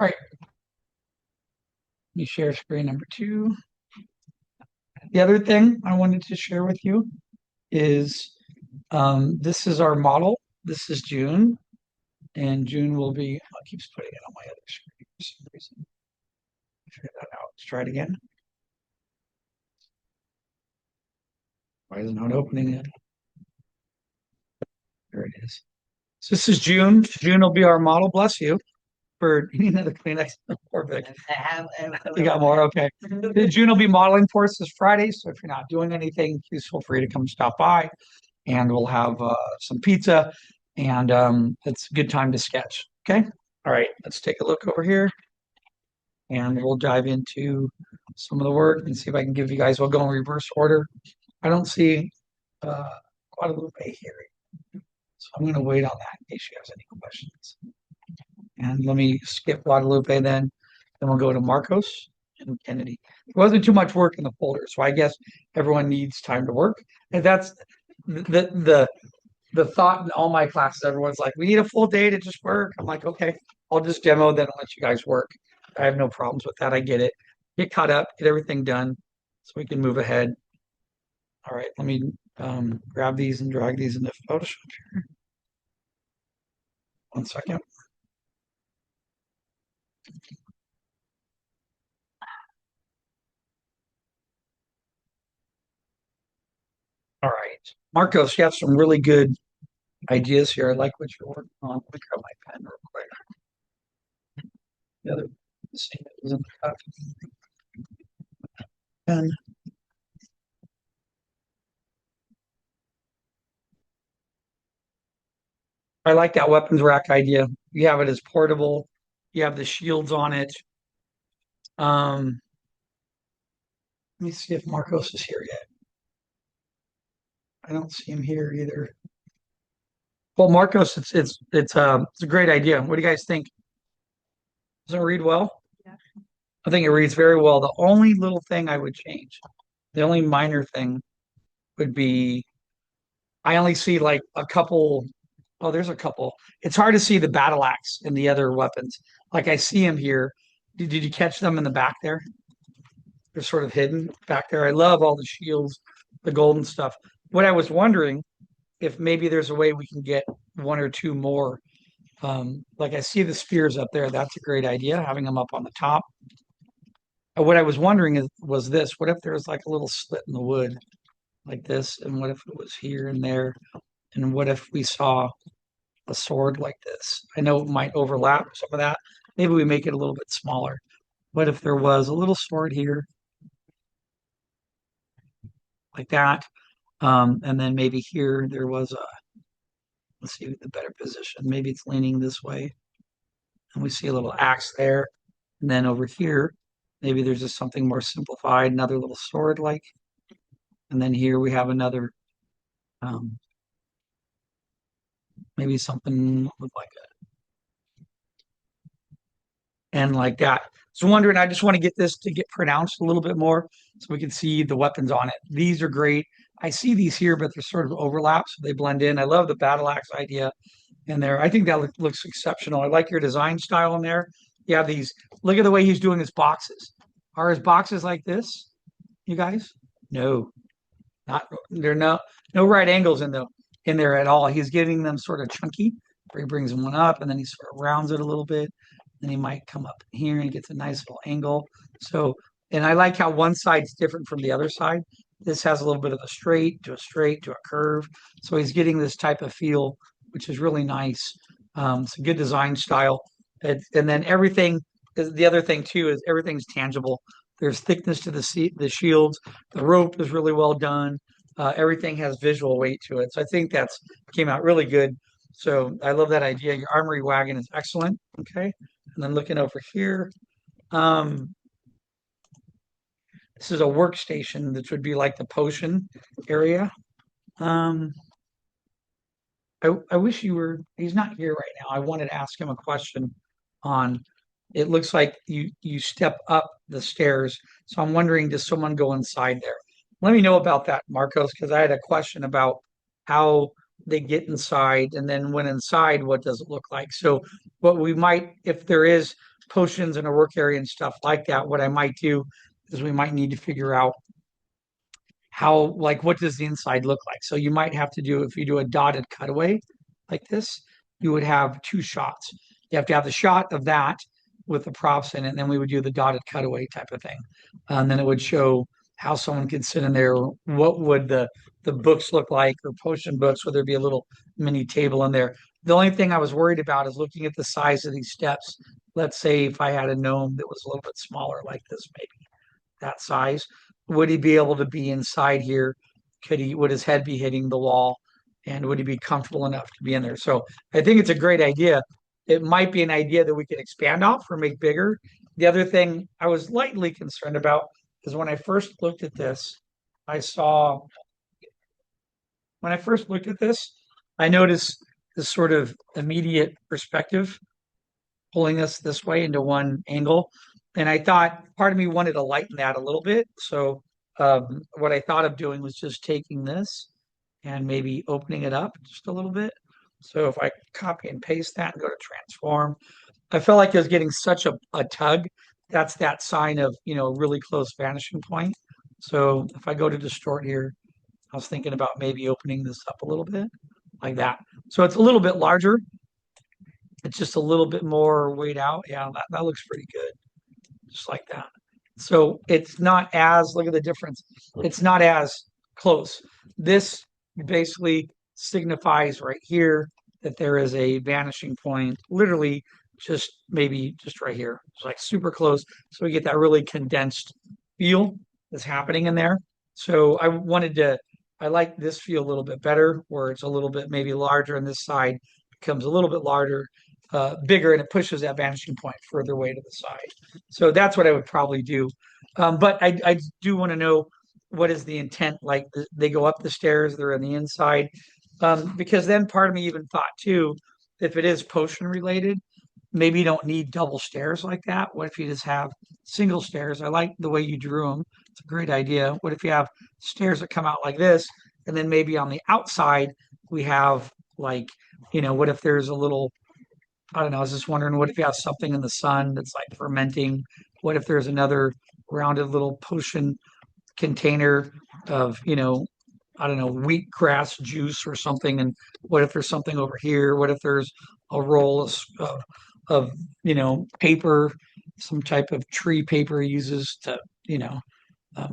All right, let me share screen number two. The other thing I wanted to share with you is this is our model. This is June, and June will be, it keeps putting it on my other screen for some reason. Figure that out. Let's try it again. Why isn't it opening it? There it is. So this is June. June will be our model. Bless you for needing another Kleenex. Perfect. You got more? Okay. June will be modeling for us this Friday. So if you're not doing anything, please feel free to come stop by and we'll have some pizza and it's a good time to sketch. Okay. All right. Let's take a look over here and we'll dive into some of the work and see if I can give you guys, we'll go in reverse order. I don't see uh, Guadalupe here. So I'm going to wait on that in case she has any questions. And let me skip Guadalupe then we'll go to Marcos and Kennedy. There wasn't too much work in the folder, so I guess everyone needs time to work. And that's the thought in all my classes. Everyone's like, we need a full day to just work. I'm like, okay, I'll just demo, then I'll let you guys work. I have no problems with that. I get it. Get caught up, get everything done so we can move ahead. All right, let me grab these and drag these into Photoshop here. One second. All right. Marcos, you have some really good ideas here. I like what you're working on. Let me grab my pen real quick. The other thing that was in the cup. Pen. I like that weapons rack idea. You have it as portable. You have the shields on it. Let me see if Marcos is here yet. I don't see him here either. Well, Marcos, it's a great idea. What do you guys think? Does it read well? Yeah. I think it reads very well. The only little thing I would change, the only minor thing would be I only see like a couple. Oh, there's a couple. It's hard to see the battle axe and the other weapons. Like I see him here. Did you catch them in the back there? They're sort of hidden back there. I love all the shields, the golden stuff. What I was wondering if maybe there's a way we can get one or two more. Like I see the spears up there. That's a great idea, having them up on the top. What I was wondering was this: what if there's like a little slit in the wood like this, and what if it was here and there, and what if we saw a sword like this? I know it might overlap some of that. Maybe we make it a little bit smaller. What if there was a little sword here like that? And then maybe here there was a, let's see the better position. Maybe it's leaning this way. And we see a little axe there. And then over here, maybe there's just something more simplified, another little sword like. And then here we have another, um, maybe something with like and like that. So wondering, I just want to get this to get pronounced a little bit more so we can see the weapons on it. These are great. I see these here, but they're sort of overlap, so they blend in. I love the battle axe idea in there. I think that looks exceptional. I like your design style in there. You have these, look at the way he's doing his boxes. Are his boxes like this, you guys? No, not there. No right angles in there at all. He's getting them sort of chunky, where he brings one up and then he sort of rounds it a little bit. Then he might come up here and gets a nice little angle. So, and I like how one side's different from the other side. This has a little bit of a straight to a curve. So he's getting this type of feel, which is really nice. It's a good design style. And then everything, the other thing too, is everything's tangible. There's thickness to the shields. The rope is really well done. Everything has visual weight to it. So I think that's came out really good. So I love that idea. Your armory wagon is excellent. Okay. And then looking over here, um, this is a workstation, which would be like the potion area. Um, I wish you were, he's not here right now. I wanted to ask him a question on, it looks like you step up the stairs. So I'm wondering, does someone go inside there? Let me know about that, Marcos, because I had a question about how they get inside, and then when inside, what does it look like? So what we might, if there is potions in a work area and stuff like that, what I might do is we might need to figure out how, like, what does the inside look like? So you might have to do, if you do a dotted cutaway like this, you would have two shots. You have to have the shot of that with the props in it, and then we would do the dotted cutaway type of thing. And then it would show how someone could sit in there. What would the books look like, or potion books? Would there be a little mini table in there? The only thing I was worried about is looking at the size of these steps. Let's say if I had a gnome that was a little bit smaller like this, maybe that size, would he be able to be inside here? Would his head be hitting the wall? And would he be comfortable enough to be in there? So I think it's a great idea. It might be an idea that we can expand off or make bigger. The other thing I was lightly concerned about is when I first looked at this, I saw, when I first looked at this, I noticed this sort of immediate perspective pulling us this way into one angle. And I thought part of me wanted to lighten that a little bit. So what I thought of doing was just taking this and maybe opening it up just a little bit. So if I copy and paste that and go to transform, I felt like it was getting such a tug. That's that sign of, really close vanishing point. So if I go to distort here, I was thinking about maybe opening this up a little bit like that. So it's a little bit larger. It's just a little bit more weighed out. Yeah, that looks pretty good. Just like that. So it's not as, look at the difference. It's not as close. This basically signifies right here that there is a vanishing point, literally just maybe just right here. It's like super close. So we get that really condensed feel that's happening in there. So I like this feel a little bit better, where it's a little bit maybe larger and this side becomes a little bit larger, bigger, and it pushes that vanishing point further away to the side. So that's what I would probably do. But I do want to know, what is the intent? Like, they go up the stairs, they're on the inside. Because then part of me even thought too, if it is potion related, maybe you don't need double stairs like that. What if you just have single stairs? I like the way you drew them. It's a great idea. What if you have stairs that come out like this, and then maybe on the outside we have, like, what if there's a little, I don't know, I was just wondering, what if you have something in the sun that's like fermenting? What if there's another rounded little potion container of, I don't know, wheatgrass juice or something? And what if there's something over here? What if there's a roll of paper, some type of tree paper he uses to,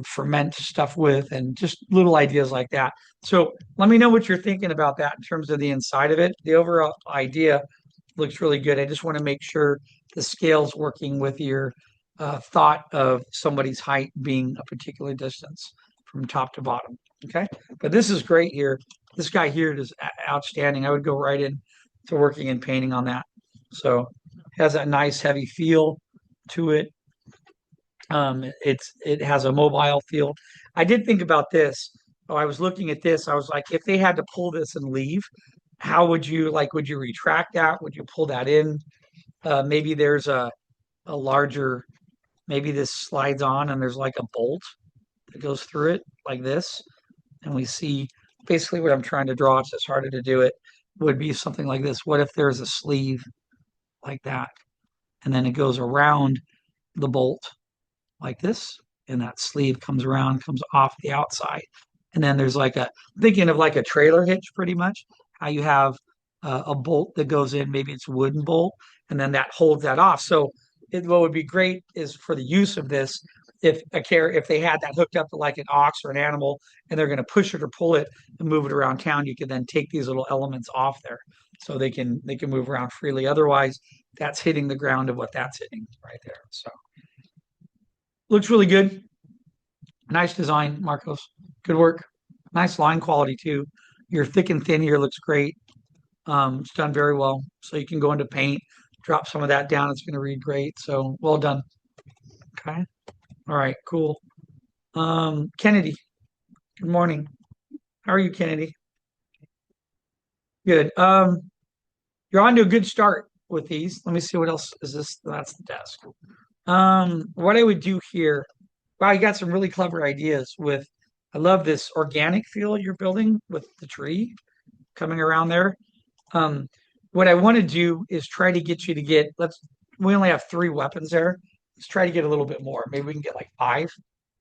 ferment stuff with, and just little ideas like that. So let me know what you're thinking about that in terms of the inside of it. The overall idea looks really good. I just want to make sure the scale's working with your thought of somebody's height being a particular distance from top to bottom. Okay. But this is great here. This guy here is outstanding. I would go right in to working and painting on that. So it has that nice heavy feel to it. It has a mobile feel. I did think about this. Oh, I was looking at this. I was like, if they had to pull this and leave, how would you, like, would you retract that? Would you pull that in? Maybe there's a larger, maybe this slides on and there's like a bolt that goes through it like this. And we see basically what I'm trying to draw. It's just harder to do it. Would be something like this. What if there's a sleeve like that? And then it goes around the bolt like this, and that sleeve comes around, comes off the outside. And then there's like thinking of like a trailer hitch, pretty much, how you have a bolt that goes in, maybe it's a wooden bolt, and then that holds that off. So what would be great is for the use of this, if they had that hooked up to like an ox or an animal, and they're going to push it or pull it and move it around town, you can then take these little elements off there, so they can move around freely. Otherwise, that's hitting the ground of what that's hitting right there. So looks really good. Nice design, Marcos. Good work. Nice line quality too. Your thick and thin here looks great. It's done very well. So you can go into paint, drop some of that down. It's going to read great. So well done. Okay. All right. Cool. Kennedy. Good morning. How are you, Kennedy? Good. You're on to a good start with these. Let me see what else is this. That's the desk. What I would do here. Wow, you got some really clever ideas with. I love this organic feel you're building with the tree coming around there. Um, what I want to do is try to get you to get. we only have three weapons there. Let's try to get a little bit more. Maybe we can get like five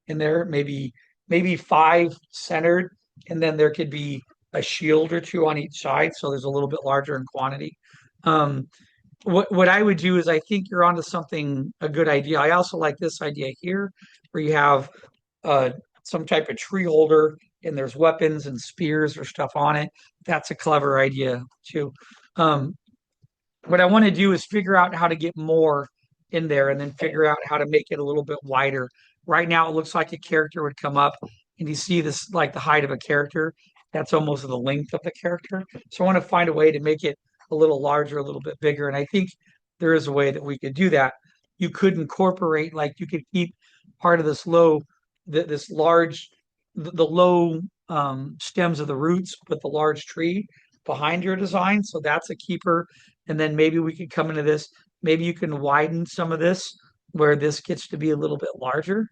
in there, maybe five centered, and then there could be a shield or two on each side, so there's a little bit larger in quantity. Um, what I would do is I think you're onto something a good idea. I also like this idea here, where you have uh, some type of tree holder and there's weapons and spears or stuff on it. That's a clever idea too. Um, what I want to do is figure out how to get more in there and then figure out how to make it a little bit wider. Right now, it looks like a character would come up and you see this like the height of a character. That's almost the length of the character. So I want to find a way to make it a little larger, a little bit bigger. And I think there is a way that we could do that. You could incorporate, like you could keep part of this this large, the low stems of the roots, but the large tree behind your design. So that's a keeper. And then maybe we could come into this. Maybe you can widen some of this where this gets to be a little bit larger.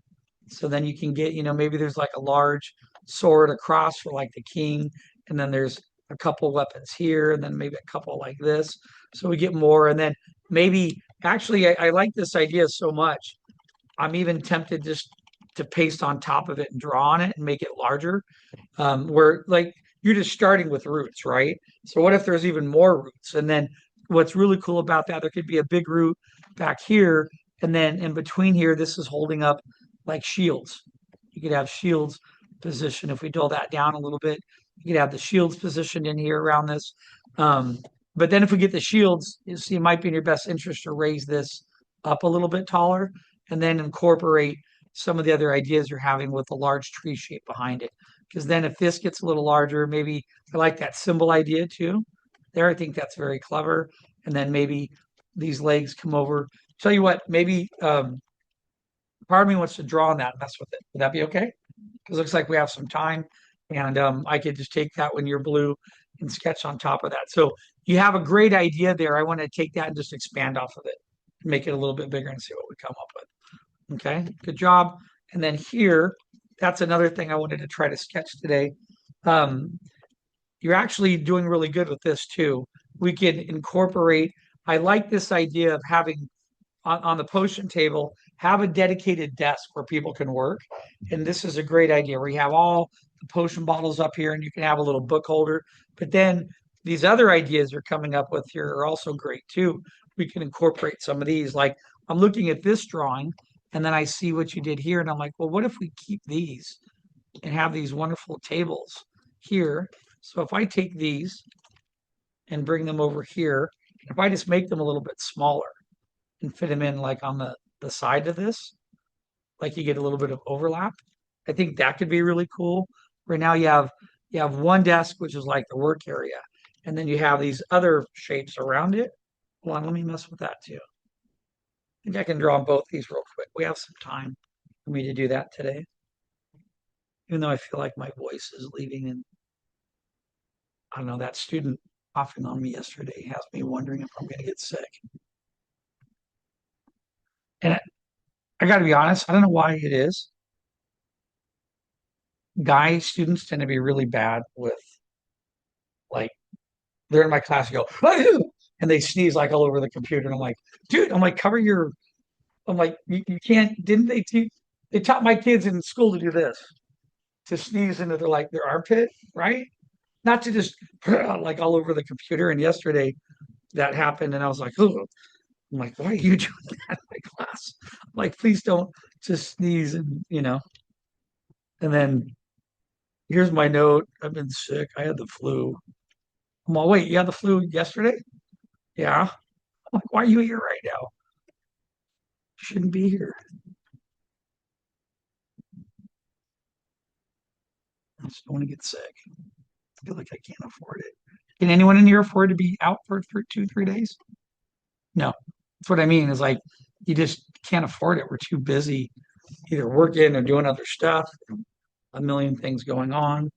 So then you can get, maybe there's like a large sword across for like the king, and then there's a couple weapons here, and then maybe a couple like this. So we get more, and then maybe actually I like this idea so much. I'm even tempted just to paste on top of it and draw on it and make it larger. Where like you're just starting with roots, right? So what if there's even more roots? And then what's really cool about that, there could be a big root back here, and then in between here, this is holding up like shields. You could have shields positioned. If we dull that down a little bit, you could have the shields positioned in here around this. Um, but then if we get the shields, you see, it might be in your best interest to raise this up a little bit taller and then incorporate some of the other ideas you're having with the large tree shape behind it. Because then if this gets a little larger, maybe I like that symbol idea too. There, I think that's very clever. And then maybe these legs come over. Tell you what, maybe part of me wants to draw on that and mess with it. Would that be okay? Because it looks like we have some time, and I could just take that when you're blue and sketch on top of that. So you have a great idea there. I want to take that and just expand off of it, make it a little bit bigger and see what we come up with. Okay, good job. And then here, that's another thing I wanted to try to sketch today. Um, you're actually doing really good with this too. We can incorporate, I like this idea of having on the potion table, have a dedicated desk where people can work. And this is a great idea where you have all the potion bottles up here and you can have a little book holder. But then these other ideas you're coming up with here are also great too. We can incorporate some of these. Like I'm looking at this drawing and then I see what you did here. And I'm like, well, what if we keep these and have these wonderful tables here? So if I take these and bring them over here, if I just make them a little bit smaller and fit them in like on the side of this, like you get a little bit of overlap. I think that could be really cool. Right now you have one desk which is like the work area, and then you have these other shapes around it. Hold on, let me mess with that too. I think I can draw on both these real quick. We have some time for me to do that today, even though I feel like my voice is leaving. And I don't know, that student coughing on me yesterday has me wondering if I'm going to get sick. And I got to be honest, I don't know why it is. Guy students tend to be really bad with like they're in my class and go and they sneeze like all over the computer and I'm like, dude, I'm like, cover your. I'm like, you can't. Didn't they teach? They taught my kids in school to do this, to sneeze into their armpit, right? Not to just like all over the computer. And yesterday that happened and I was like, oh, I'm like, why are you doing that in my class? I'm like, please don't just sneeze and. And then here's my note. I've been sick. I had the flu. I'm like, wait, you had the flu yesterday? Yeah. I'm like, why are you here right now? You shouldn't be here. I just don't want to get sick. I feel like I can't afford it. Can anyone in here afford to be out for 2, 3 days? No. That's what I mean is like, you just can't afford it. We're too busy either working or doing other stuff, a million things going on.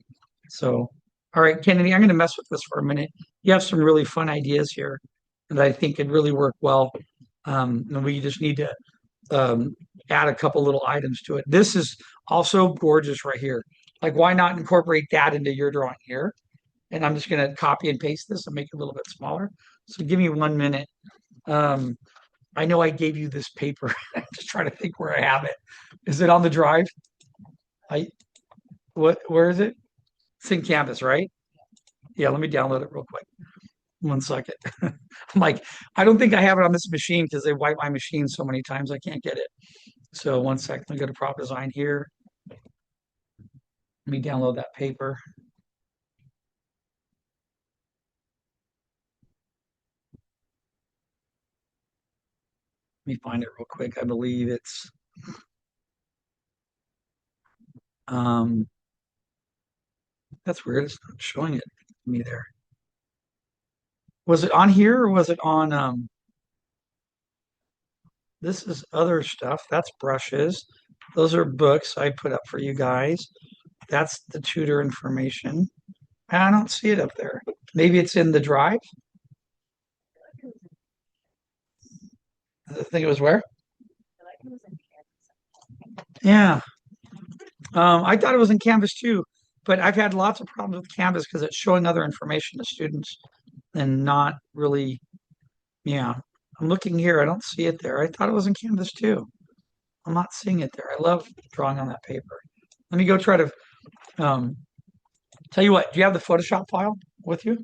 So, all right, Kennedy, I'm going to mess with this for a minute. You have some really fun ideas here that I think could really work well. And we just need to um, add a couple little items to it. This is also gorgeous right here. Like, why not incorporate that into your drawing here? And I'm just going to copy and paste this and make it a little bit smaller. So give me 1 minute. Um, I know I gave you this paper. I'm just trying to think where I have it. Is it on the drive? I where is it? It's in Canvas, right? Yeah, let me download it real quick. 1 second. I'm like, I don't think I have it on this machine because they wipe my machine so many times I can't get it. So 1 second, let me go to prop design here. Let me download that paper. Let me find it real quick. I believe it's um that's weird. It's not showing it to me there. Was it on here or was it on this is other stuff. That's brushes. Those are books I put up for you guys. That's the tutor information. I don't see it up there. Maybe it's in the drive. I think it was where? Yeah. I thought it was in Canvas too, but I've had lots of problems with Canvas because it's showing other information to students and not really. Yeah. I'm looking here. I don't see it there. I thought it was in Canvas too. I'm not seeing it there. I love drawing on that paper. Let me go try to um, tell you what. Do you have the Photoshop file with you?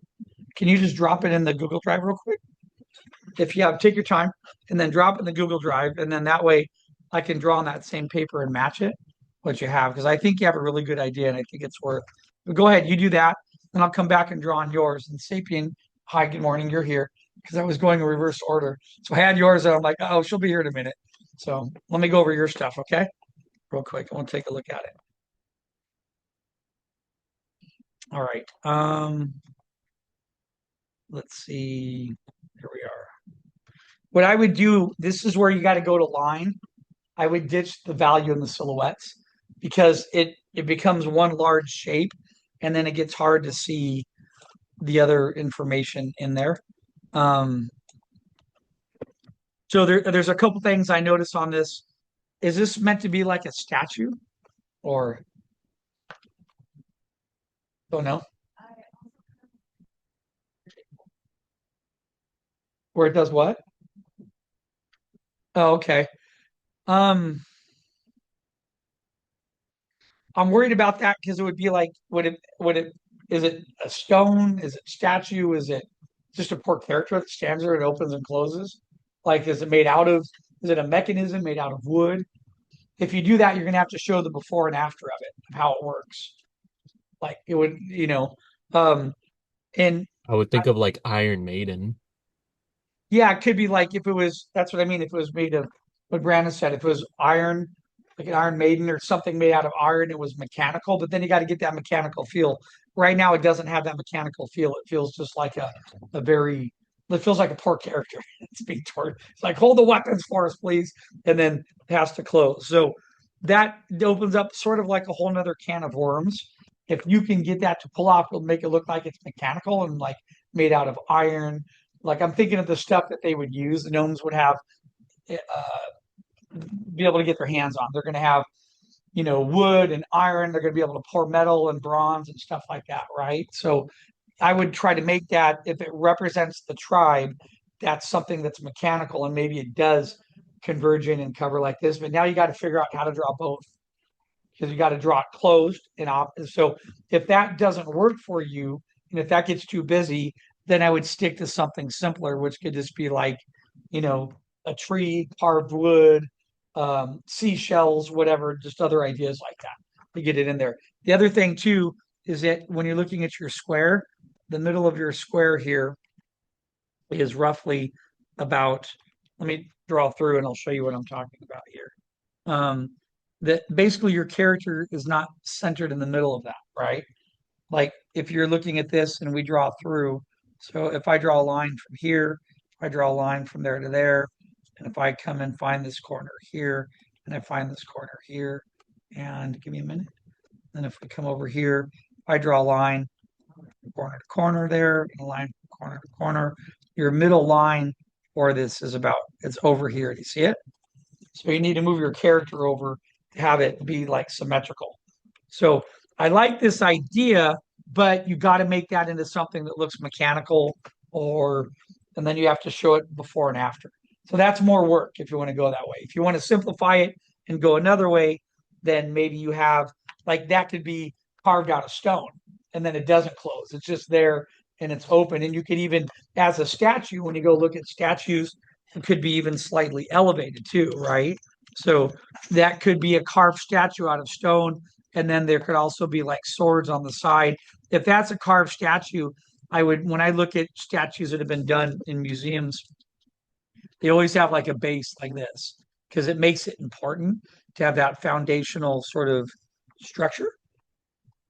Can you just drop it in the Google Drive real quick? If you have, take your time and then drop it in the Google Drive, and then that way I can draw on that same paper and match it what you have because I think you have a really good idea and I think it's worth. But go ahead, you do that, and I'll come back and draw on yours. And Sapien, hi, good morning, you're here because I was going in reverse order, so I had yours, and I'm like, oh, she'll be here in a minute. So let me go over your stuff, okay, real quick. I want to take a look at it. All right. Let's see. Here we are. What I would do, this is where you got to go to line. I would ditch the value in the silhouettes because it becomes one large shape and then it gets hard to see the other information in there. Um, so there's a couple things I noticed on this. Is this meant to be like a statue or don't know where it does what? Oh, okay. Um, I'm worried about that because it would be like, is it a stone? Is it statue? Is it just a poor character that stands there and opens and closes? Like, is it a mechanism made out of wood? If you do that, you're going to have to show the before and after of it, of how it works. Like it would, um, and I would think of like Iron Maiden. yeah, it could be like if it was, that's what I mean. If it was made of what Brandon said, if it was iron, like an Iron Maiden or something made out of iron, it was mechanical, but then you got to get that mechanical feel. Right now, it doesn't have that mechanical feel. It feels just like a very, it feels like a poor character. It's being tortured. It's like, hold the weapons for us, please. And then it has to close. So that opens up sort of like a whole nother can of worms. If you can get that to pull off, it'll make it look like it's mechanical and like made out of iron. Like I'm thinking of the stuff that they would use, the gnomes would have be able to get their hands on. They're going to have, wood and iron. They're going to be able to pour metal and bronze and stuff like that, right? So I would try to make that if it represents the tribe, that's something that's mechanical and maybe it does converge in and cover like this. But now you got to figure out how to draw both because you got to draw it closed and op. So if that doesn't work for you, and if that gets too busy, then I would stick to something simpler, which could just be like, you know, a tree, carved wood, seashells, whatever, just other ideas like that to get it in there. The other thing too is that when you're looking at your square, the middle of your square here is roughly about, let me draw through and I'll show you what I'm talking about here. Um, that basically your character is not centered in the middle of that, right? Like if you're looking at this and we draw through, so if I draw a line from here, if I draw a line from there to there, and if I come and find this corner here, and I find this corner here, and give me a minute. Then if we come over here, I draw a line from corner to corner there, and a line from corner to corner. Your middle line for this is about, it's over here. Do you see it? So you need to move your character over to have it be like symmetrical. So I like this idea, but you got to make that into something that looks mechanical or, and then you have to show it before and after. So that's more work if you want to go that way. If you want to simplify it and go another way, then maybe you have like that could be carved out of stone and then it doesn't close. It's just there and it's open. And you could even, as a statue, when you go look at statues, it could be even slightly elevated too, right? So that could be a carved statue out of stone. And then there could also be like swords on the side. If that's a carved statue, I would, when I look at statues that have been done in museums, they always have like a base like this because it makes it important to have that foundational sort of structure.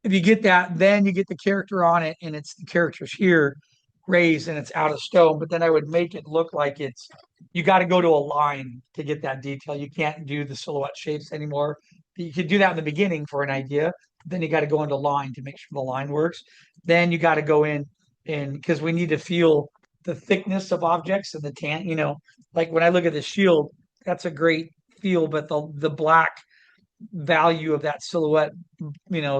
If you get that, then you get the character on it, and it's the characters here raised and it's out of stone. But then I would make it look like it's you got to go to a line to get that detail. You can't do the silhouette shapes anymore. You could do that in the beginning for an idea. Then you got to go into line to make sure the line works. Then you got to go in and because we need to feel the thickness of objects and the tan. Like when I look at the shield, that's a great feel, but the black value of that silhouette,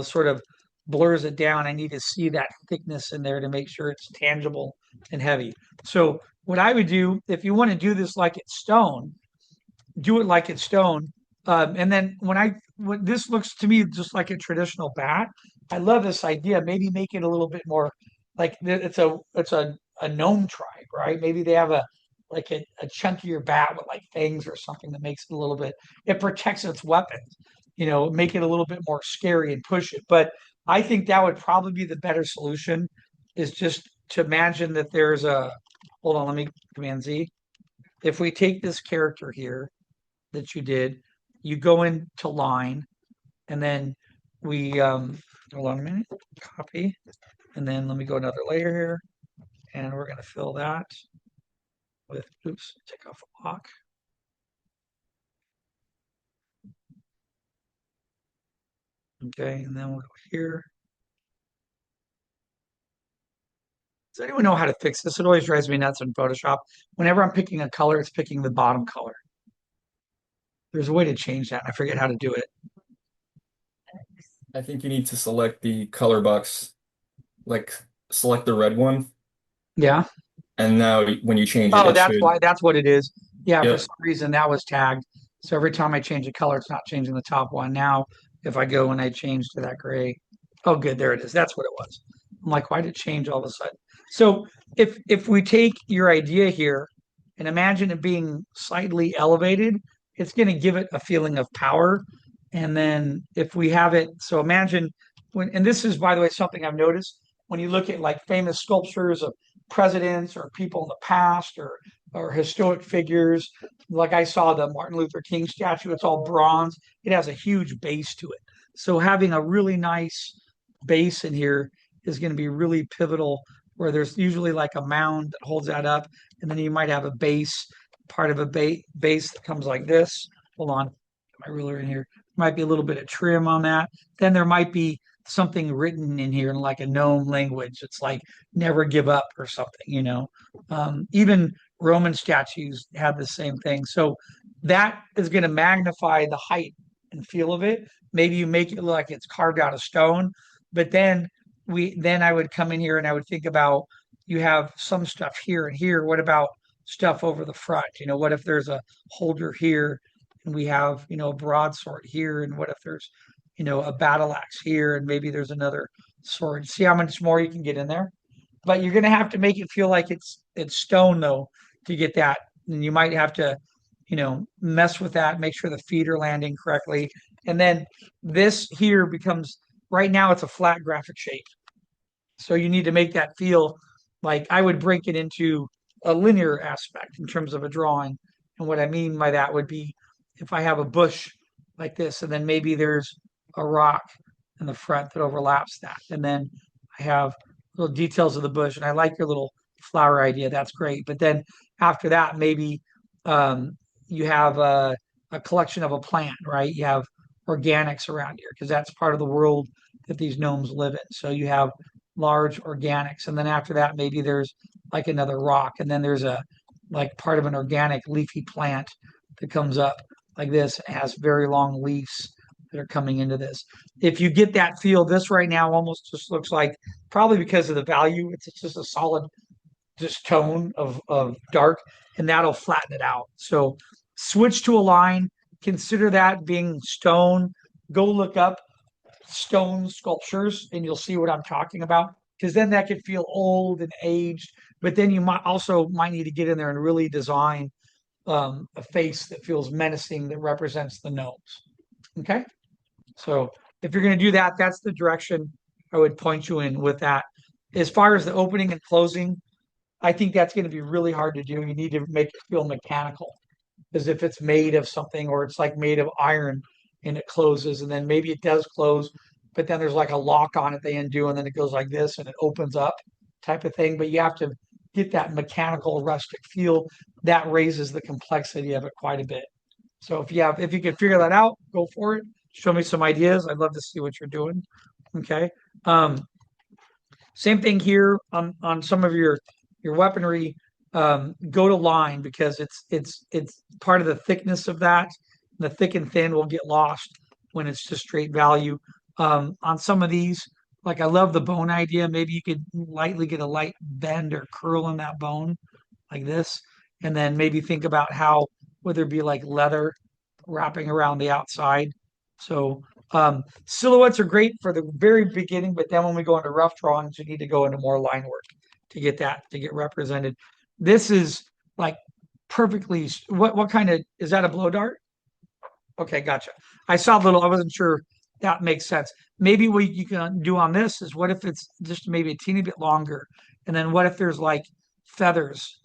sort of blurs it down. I need to see that thickness in there to make sure it's tangible and heavy. So what I would do if you want to do this like it's stone, do it like it's stone. And then when this looks to me just like a traditional bat, I love this idea. Maybe make it a little bit more like it's a gnome tribe, right? Maybe they have a chunkier bat with like fangs or something that makes it a little bit. It protects its weapons. Make it a little bit more scary and push it. But I think that would probably be the better solution. Is just to imagine that there's a. Hold on, let me Command Z. If we take this character here that you did. You go into line, and then we hold on a minute, copy, and then let me go another layer here, and we're going to fill that with, oops, take off a block. Okay, and then we'll go here. Does anyone know how to fix this? It always drives me nuts in Photoshop. Whenever I'm picking a color, it's picking the bottom color. There's a way to change that. I forget how to do it. I think you need to select the color box, like select the red one, Yeah. and now when you change it, Oh, it that's should. why. That's what it is. Yeah, for Yep. some reason that was tagged. So every time I change a color, it's not changing the top one. Now, if I go and I change to that gray, oh, good, there it is. That's what it was. I'm like, why did it change all of a sudden? So if we take your idea here and imagine it being slightly elevated, it's going to give it a feeling of power. And then if we have it, so imagine when, and this is by the way something I've noticed when you look at like famous sculptures of presidents or people in the past or historic figures. Like I saw the Martin Luther King statue, it's all bronze. It has a huge base to it. So having a really nice base in here is going to be really pivotal where there's usually like a mound that holds that up. And then you might have a base, part of a base that comes like this. Hold on, get my ruler in here. Might be a little bit of trim on that. Then there might be something written in here in like a gnome language. It's like never give up or something. Even Roman statues have the same thing. So that is going to magnify the height and feel of it. Maybe you make it look like it's carved out of stone, but then I would come in here and I would think about you have some stuff here and here. What about stuff over the front? What if there's a holder here and we have, a broadsword here? And what if there's, a battle axe here and maybe there's another sword? See how much more you can get in there? But you're gonna have to make it feel like it's stone though to get that. And you might have to, mess with that, make sure the feet are landing correctly. And then this here becomes right now it's a flat graphic shape. So you need to make that feel like I would break it into a linear aspect in terms of a drawing. And what I mean by that would be if I have a bush like this, and then maybe there's a rock in the front that overlaps that. And then I have little details of the bush. And I like your little flower idea. That's great. But then after that, maybe you have a collection of a plant, right? You have organics around here because that's part of the world that these gnomes live in. So you have large organics. And then after that, maybe there's like another rock. And then there's a like part of an organic leafy plant that comes up like this. It has very long leaves that are coming into this. If you get that feel, this right now almost just looks like probably because of the value, it's just a solid just tone of dark, and that'll flatten it out. So switch to a line, consider that being stone. Go look up stone sculptures and you'll see what I'm talking about. Because then that could feel old and aged, but then you might need to get in there and really design a face that feels menacing that represents the gnomes. Okay, so if you're going to do that, that's the direction I would point you in with that. As far as the opening and closing, I think that's going to be really hard to do. You need to make it feel mechanical, as if it's made of something or it's like made of iron and it closes, and then maybe it does close, but then there's like a lock on it they undo, and then it goes like this and it opens up type of thing. But you have to get that mechanical rustic feel that raises the complexity of it quite a bit. So if you can figure that out, go for it. Show me some ideas. I'd love to see what you're doing. Okay. Um, Same thing here on some of your weaponry. Go to line because it's part of the thickness of that. The thick and thin will get lost when it's just straight value. On some of these, like I love the bone idea. Maybe you could lightly get a light bend or curl in that bone like this, and then maybe think about how whether it be like leather wrapping around the outside. So silhouettes are great for the very beginning, but then when we go into rough drawings, you need to go into more line work to get that to get represented. This is like perfectly. What kind of is that? A blow dart? Okay, gotcha. I saw a little. I wasn't sure that makes sense. Maybe what you can do on this is what if it's just maybe a teeny bit longer, and then what if there's like feathers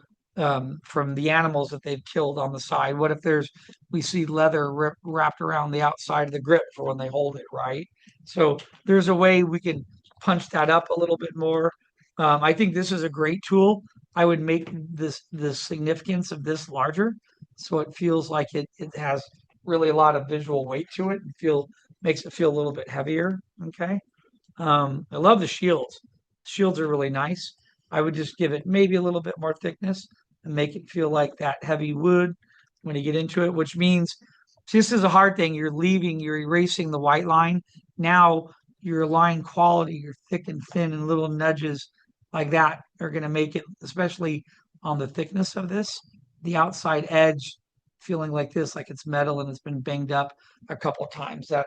from the animals that they've killed on the side? What if we see leather wrapped around the outside of the grip for when they hold it, right? So there's a way we can punch that up a little bit more. I think this is a great tool. I would make the significance of this larger, so it feels like it has really a lot of visual weight to it and makes it feel a little bit heavier. Okay. I love the shields. Shields are really nice. I would just give it maybe a little bit more thickness and make it feel like that heavy wood when you get into it, which means see, this is a hard thing. You're erasing the white line. Now your line quality, your thick and thin and little nudges like that are going to make it, especially on the thickness of this, the outside edge feeling like this, like it's metal and it's been banged up a couple of times. That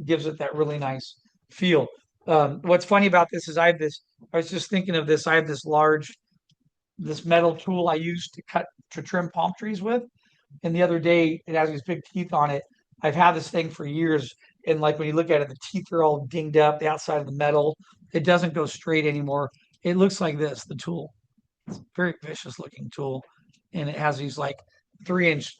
gives it that really nice feel. What's funny about this is I was just thinking of this. I have this metal tool I use to trim palm trees with. And the other day, it has these big teeth on it. I've had this thing for years. And like when you look at it, the teeth are all dinged up, the outside of the metal. It doesn't go straight anymore. It looks like this, the tool. It's a very vicious looking tool. And it has these like 3 inch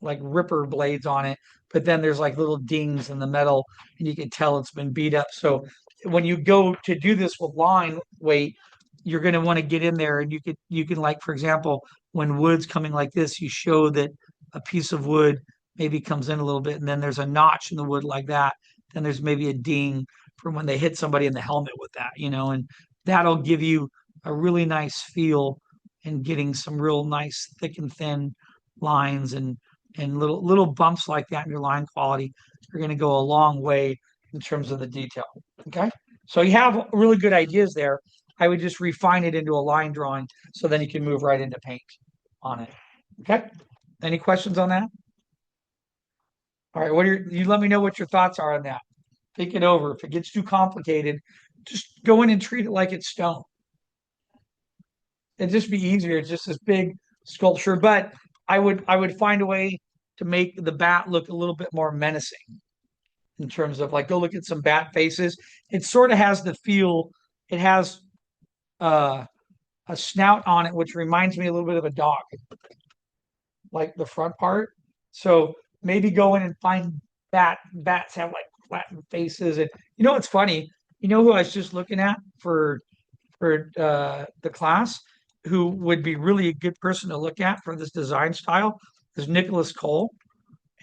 like ripper blades on it, but then there's like little dings in the metal, and you can tell it's been beat up. So when you go to do this with line weight, you're going to want to get in there, and you can like for example, when wood's coming like this, you show that a piece of wood maybe comes in a little bit, and then there's a notch in the wood like that. Then there's maybe a ding from when they hit somebody in the helmet with that, and that'll give you a really nice feel and getting some real nice thick and thin lines and little bumps like that in your line quality are going to go a long way in terms of the detail. Okay, so you have really good ideas there. I would just refine it into a line drawing so then you can move right into paint on it. Okay, any questions on that? All right, you let me know what your thoughts are on that. Think it over. If it gets too complicated, just go in and treat it like it's stone. It'd just be easier. It's just this big sculpture, but I would find a way to make the bat look a little bit more menacing in terms of like go look at some bat faces. It sort of has the feel. It has uh, a snout on it, which reminds me a little bit of a dog, like the front part. So maybe go in and find bats have like flattened faces, and what's funny. You know who I was just looking at for the class, who would be really a good person to look at for this design style is Nicholas Cole.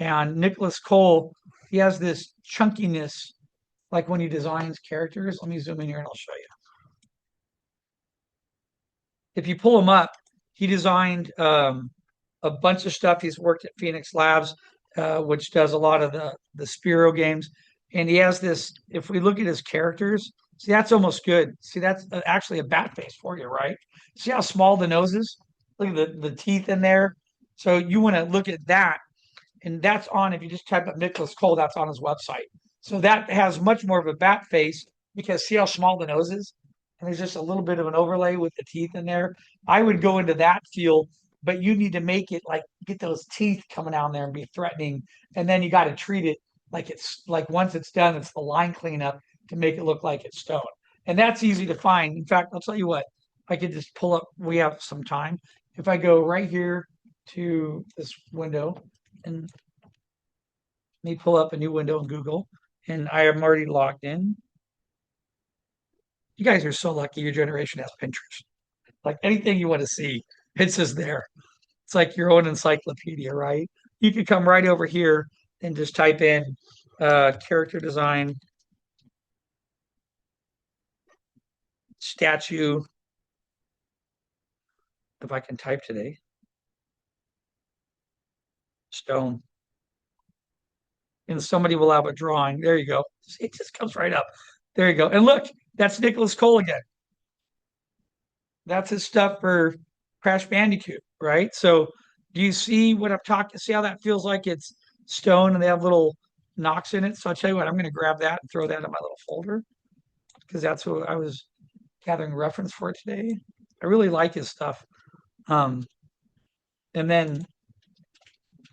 And Nicholas Cole, he has this chunkiness, like when he designs characters. Let me zoom in here and I'll show you. If you pull him up, he designed a bunch of stuff. He's worked at Phoenix Labs, which does a lot of the Spiro games. And he has this, if we look at his characters, See, that's almost good. See, that's actually a bat face for you, right? See how small the nose is? Look at the teeth in there. So you want to look at that, and that's on. If you just type up Nicholas Cole, that's on his website. So that has much more of a bat face because see how small the nose is, and there's just a little bit of an overlay with the teeth in there. I would go into that feel, but you need to make it like get those teeth coming down there and be threatening, and then you got to treat it like it's like once it's done, it's the line cleanup to make it look like it's stone, and that's easy to find. In fact, I'll tell you what, I could just pull up. We have some time. If I go right here to this window and me pull up a new window in Google, and I am already logged in. You guys are so lucky your generation has Pinterest. Like anything you want to see, it's just there. It's like your own encyclopedia, right? You could come right over here and just type in character design, statue, if I can type today, stone. And somebody will have a drawing. There you go. It just comes right up. There you go. And look, that's Nicholas Cole again. That's his stuff for Crash Bandicoot, right? So do you see what I'm talking? See how that feels like it's stone and they have little knocks in it? So I'll tell you what, I'm going to grab that and throw that in my little folder because that's what I was gathering reference for today. I really like his stuff. Um, and then,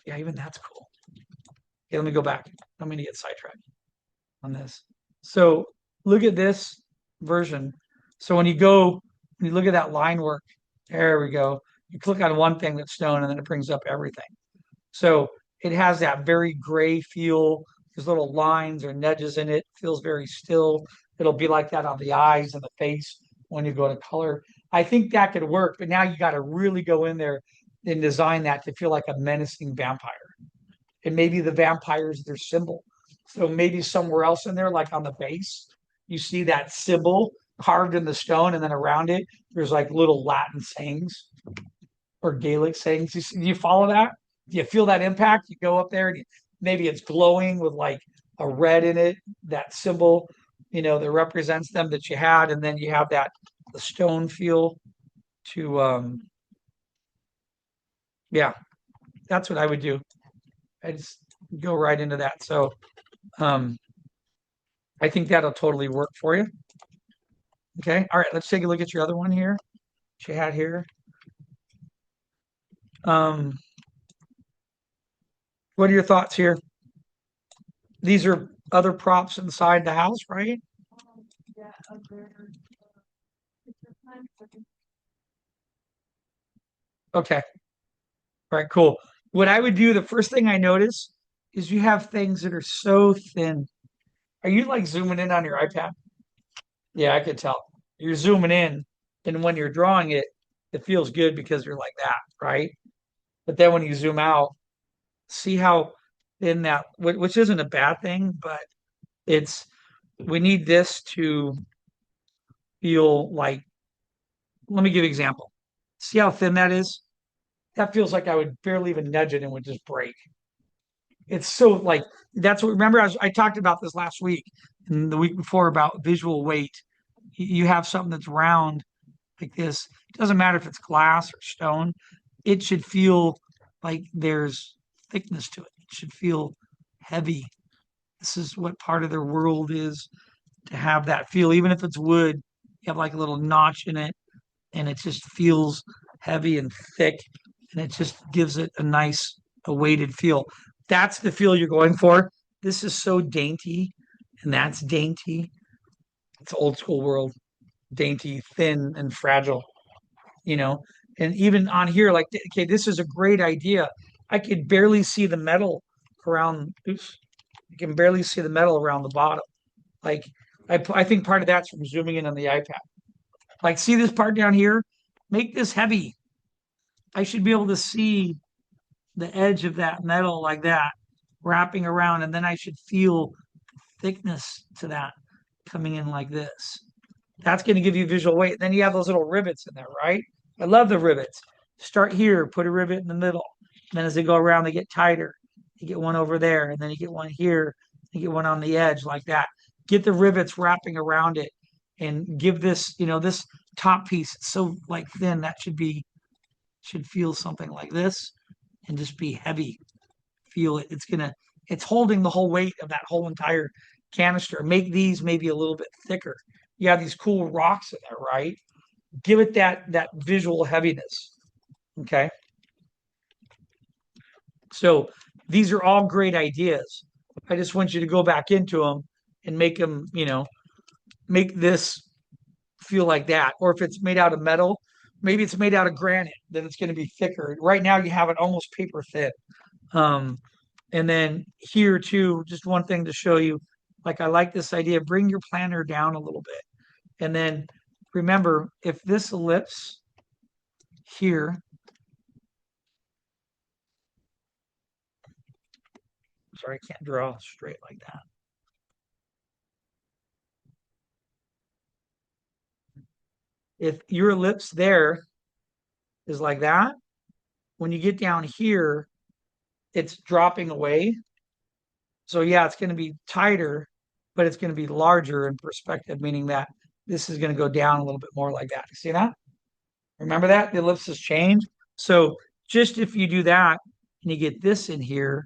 yeah, even that's cool. Okay, let me go back. I'm going to get sidetracked on this. So look at this version. So when you look at that line work, there we go. You click on one thing that's stone and then it brings up everything. So it has that very gray feel. There's little lines or nudges in it. Feels very still. It'll be like that on the eyes and the face when you go to color. I think that could work, but now you got to really go in there and design that to feel like a menacing vampire. And maybe the vampire is their symbol. So maybe somewhere else in there, like on the base, you see that symbol carved in the stone, and then around it, there's like little Latin sayings or Gaelic sayings. Do you follow that? Do you feel that impact? You go up there and maybe it's glowing with like a red in it, that symbol, that represents them that you had, and then you have that the stone feel to yeah, that's what I would do. I just go right into that. So um I think that'll totally work for you. Okay. All right, let's take a look at your other one here. She had here. Um, what are your thoughts here? These are other props inside the house, right? Okay. All right, cool. What I would do, the first thing I notice is you have things that are so thin. Are you like zooming in on your iPad? Yeah, I could tell. You're zooming in, and when you're drawing it, it feels good because you're like that, right? But then when you zoom out, see how thin that, which isn't a bad thing, but it's we need this to feel like, let me give you an example. See how thin that is? That feels like I would barely even nudge it and would just break. It's so like that's what remember I talked about this last week and the week before about visual weight. You have something that's round like this. It doesn't matter if it's glass or stone. It should feel like there's thickness to it. It should feel heavy. This is what part of their world is to have that feel. Even if it's wood, you have like a little notch in it and it just feels heavy and thick and it just gives it a weighted feel. That's the feel you're going for. This is so dainty and that's dainty. It's old school world, dainty, thin and fragile, you know. And even on here, like, okay, this is a great idea. I could barely see the metal around. Oops, you can barely see the metal around the bottom. Like, I think part of that's from zooming in on the iPad. Like, see this part down here? Make this heavy. I should be able to see the edge of that metal like that wrapping around, and then I should feel thickness to that coming in like this. That's going to give you visual weight. Then you have those little rivets in there, right? I love the rivets. Start here, put a rivet in the middle. And then as they go around, they get tighter. You get one over there, and then you get one here. You get one on the edge like that. Get the rivets wrapping around it. and give this, this top piece so like thin that should feel something like this and just be heavy. Feel it. It's holding the whole weight of that whole entire canister. Make these maybe a little bit thicker. You have these cool rocks in there, right? Give it that visual heaviness. Okay. So these are all great ideas. I just want you to go back into them and make them, make this feel like that. Or if it's made out of metal, maybe it's made out of granite, then it's going to be thicker. Right now, you have it almost paper thin. Um, and then here too, just one thing to show you, like I like this idea, bring your planner down a little bit. And then remember, if this ellipse here, sorry, I can't draw straight like that. If your ellipse there is like that, when you get down here, it's dropping away. So yeah, it's going to be tighter, but it's going to be larger in perspective, meaning that this is going to go down a little bit more like that. You see that? Remember that? The ellipses change. So just if you do that and you get this in here,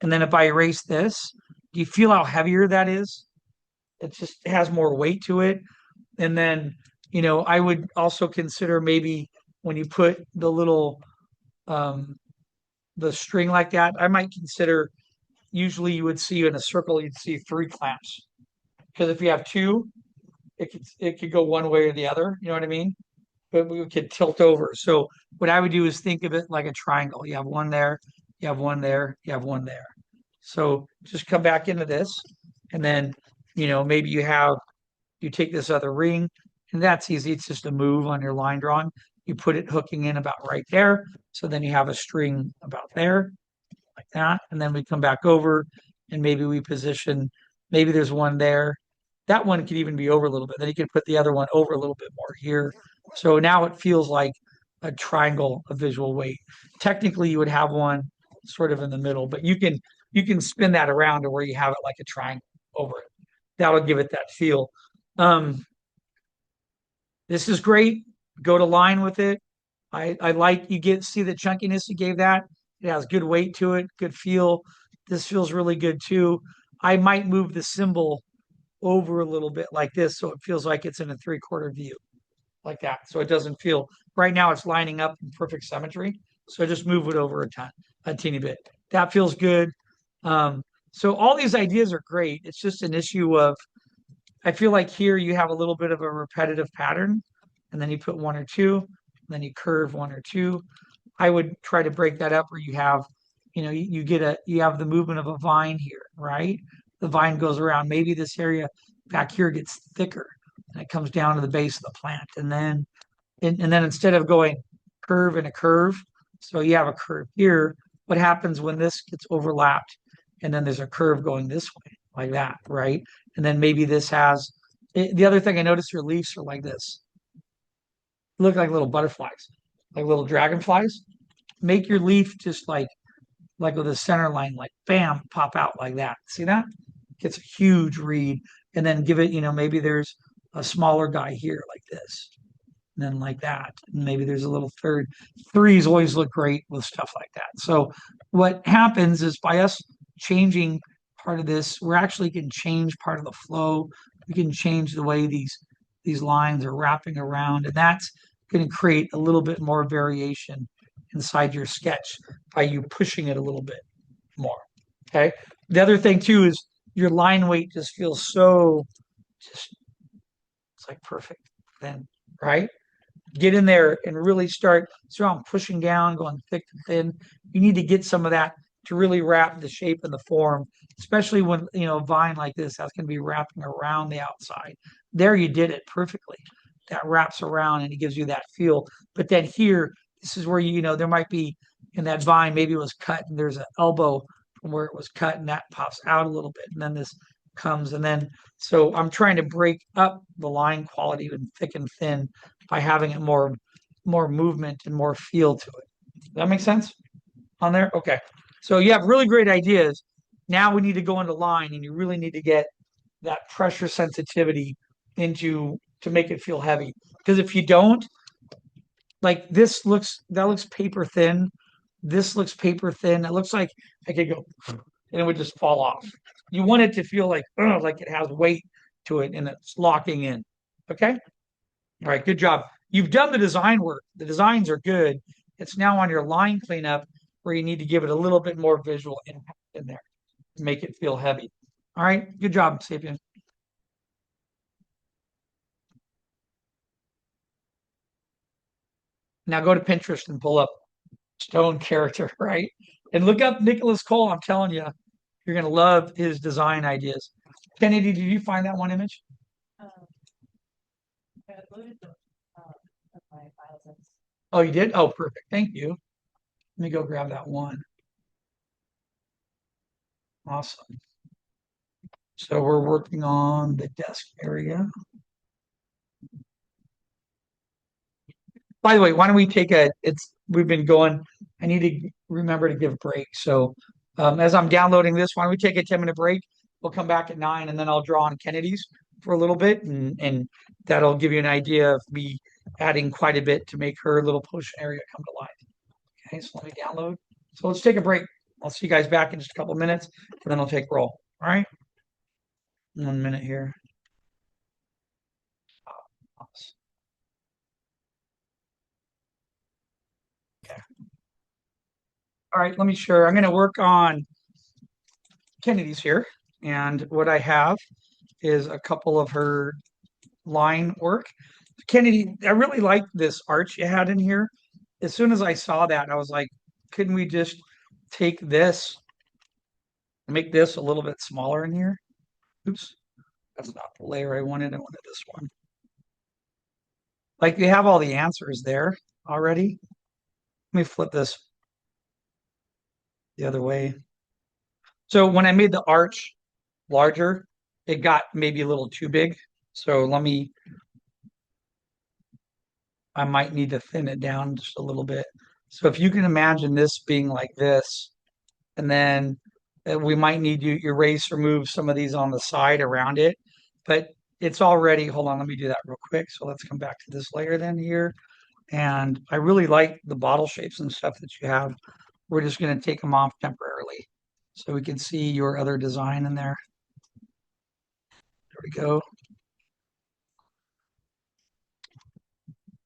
and then if I erase this, do you feel how heavier that is? It just has more weight to it. And then, I would also consider maybe when you put um, the string like that, I might consider usually you would see in a circle, you'd see 3 clamps. Because if you have two, it could go one way or the other. You know what I mean? But we could tilt over. So what I would do is think of it like a triangle. You have one there, you have one there, you have one there. So just come back into this, and then maybe you take this other ring, and that's easy. It's just a move on your line drawing. You put it hooking in about right there. So then you have a string about there, like that. And then we come back over and maybe we position, maybe there's one there. That one could even be over a little bit. Then you can put the other one over a little bit more here. So now it feels like a triangle of visual weight. Technically, you would have one sort of in the middle, but you can spin that around to where you have it like a triangle over it. That'll give it that feel. Um, this is great. Go to line with it. I like see the chunkiness you gave that. It has good weight to it, good feel. This feels really good too. I might move the symbol over a little bit like this so it feels like it's in a 3/4 view like that. So it doesn't feel right now it's lining up in perfect symmetry. So just move it over a teeny bit. That feels good. So all these ideas are great. It's just an issue of I feel like here you have a little bit of a repetitive pattern, and then you put one or two, and then you curve one or two. I would try to break that up where you have, you have the movement of a vine here, right? The vine goes around. Maybe this area back here gets thicker and it comes down to the base of the plant. And then instead of going curve and a curve, so you have a curve here, what happens when this gets overlapped and then there's a curve going this way, like that, right? And then maybe this has the other thing I noticed your leaves are like this. Look like little butterflies, like little dragonflies. Make your leaf just like with a center line, like bam, pop out like that. See that? Gets a huge read. And then give it, maybe there's a smaller guy here like this. And then like that. And maybe there's a little third. Threes always look great with stuff like that. So what happens is by us changing part of this, we're actually can change part of the flow. We can change the way these lines are wrapping around. And that's going to create a little bit more variation inside your sketch by you pushing it a little bit more. Okay. The other thing too is your line weight just feels so just it's like perfect then, right? Get in there and really start. So I'm pushing down, going thick to thin. You need to get some of that to really wrap the shape and the form, especially when a vine like this that's going to be wrapping around the outside. There you did it perfectly. That wraps around and it gives you that feel. But then here, this is where there might be in that vine, maybe it was cut and there's an elbow from where it was cut and that pops out a little bit. And then this comes and then so I'm trying to break up the line quality in thick and thin by having it more movement and more feel to it. Does that make sense on there? Okay. So you have really great ideas. Now we need to go into line and you really need to get that pressure sensitivity into to make it feel heavy. Because if you don't, like that looks paper thin. This looks paper thin. It looks like I could go and it would just fall off. You want it to feel like it has weight to it and it's locking in. Okay. All right. Good job. You've done the design work. The designs are good. It's now on your line cleanup where you need to give it a little bit more visual impact in there to make it feel heavy. All right. Good job, Sapien. Now go to Pinterest and pull up stone character, right? And look up Nicholas Cole. I'm telling you, you're going to love his design ideas. Kennedy, did you find that one image? Oh, you did? Oh, perfect. Thank you. Let me go grab that one. Awesome. So we're working on the desk area. By the way, why don't we take we've been going, I need to remember to give breaks. So as I'm downloading this, why don't we take a 10-minute break? We'll come back at 9 and then I'll draw on Kennedy's for a little bit and that'll give you an idea of me adding quite a bit to make her little potion area come to life. Okay, so let me download. So let's take a break. I'll see you guys back in just a couple of minutes and then I'll take roll. All right. 1 minute here. Okay. All right, let me share. I'm going to work on Kennedy's here. And what I have is a couple of her line work. Kennedy, I really like this arch you had in here. As soon as I saw that, I was like, couldn't we just take this, make this a little bit smaller in here? Oops, that's not the layer I wanted. I wanted this one. Like you have all the answers there already. Let me flip this the other way. So when I made the arch larger, it got maybe a little too big. So I might need to thin it down just a little bit. So if you can imagine this being like this, and then we might need to erase or move some of these on the side around it, but it's already, hold on, let me do that real quick. So let's come back to this layer then here. And I really like the bottle shapes and stuff that you have. We're just going to take them off temporarily so we can see your other design in there. There we go.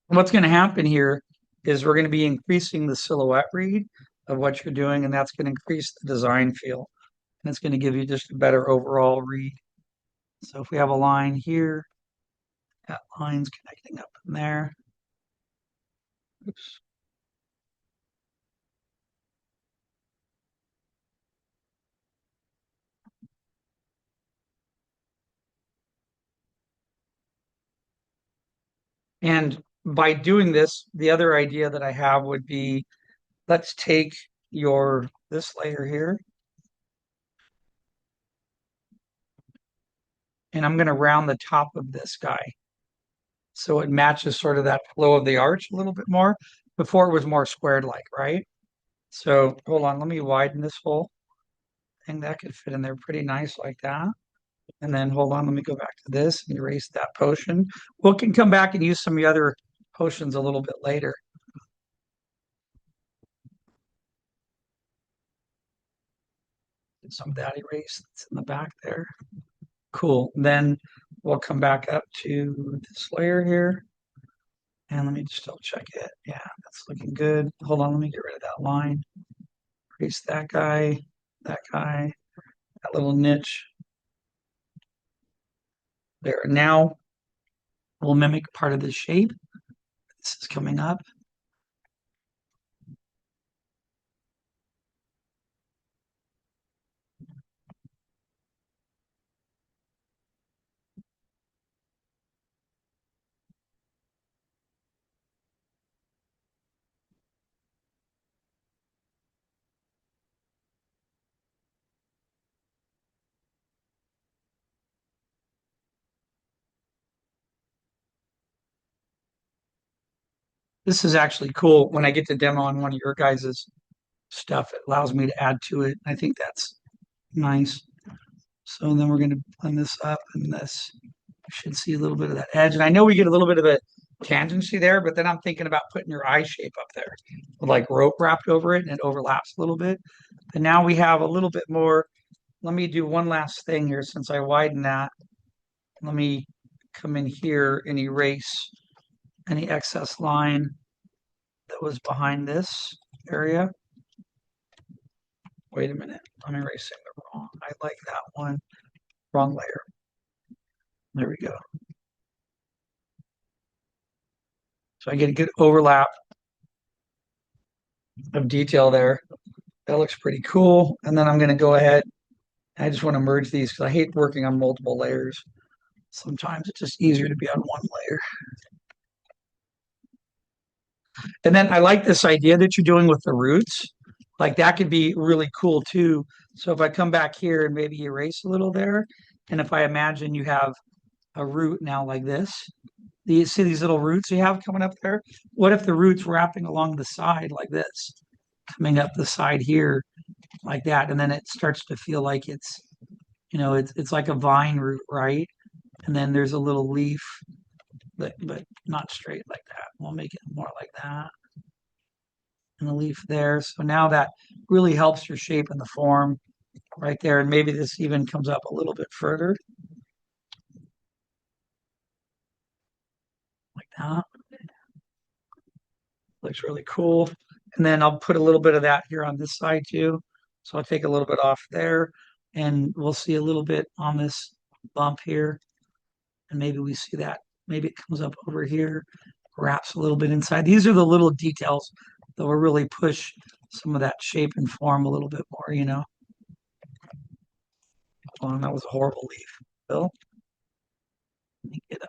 What's going to happen here is we're going to be increasing the silhouette read of what you're doing, and that's going to increase the design feel. And it's going to give you just a better overall read. So if we have a line here, that line's connecting up in there. Oops. And by doing this, the other idea that I have would be, let's take this layer here, and I'm going to round the top of this guy. So it matches sort of that flow of the arch a little bit more. Before it was more squared like, right? So hold on, let me widen this whole thing. That could fit in there pretty nice like that. And then hold on, let me go back to this and erase that potion. We can come back and use some of the other potions a little bit later. Get some of that erased that's in the back there. Cool. Then we'll come back up to this layer here. And let me just double check it. Yeah, that's looking good. Hold on, let me get rid of that line. Erase that guy, that little niche. There. Now we'll mimic part of this shape. This is coming up. This is actually cool. When I get to demo on one of your guys' stuff, it allows me to add to it. I think that's nice. So then we're going to blend this up and this. Should see a little bit of that edge. And I know we get a little bit of a tangency there, but then I'm thinking about putting your eye shape up there with like rope wrapped over it and it overlaps a little bit. And now we have a little bit more. Let me do one last thing here since I widen that. Let me come in here and erase any excess line that was behind this area. Wait a minute, I'm erasing the wrong. I like that one. Wrong layer. There we go. So I get a good overlap of detail there. That looks pretty cool. And then I'm going to go ahead. I just want to merge these because I hate working on multiple layers. Sometimes it's just easier to be on one layer. And then I like this idea that you're doing with the roots. Like that could be really cool too. So if I come back here and maybe erase a little there, and if I imagine you have a root now like this, you see these little roots you have coming up there? What if the root's wrapping along the side like this, coming up the side here like that, and then it starts to feel like it's like a vine root, right? And then there's a little leaf, but not straight like that. We'll make it more like that. And a leaf there. So now that really helps your shape and the form right there. And maybe this even comes up a little bit further like that. Looks really cool. And then I'll put a little bit of that here on this side too. So I'll take a little bit off there and we'll see a little bit on this bump here. And maybe we see that. Maybe it comes up over here, wraps a little bit inside. These are the little details that will really push some of that shape and form a little bit more. Oh, that was a horrible leaf. Bill, let me get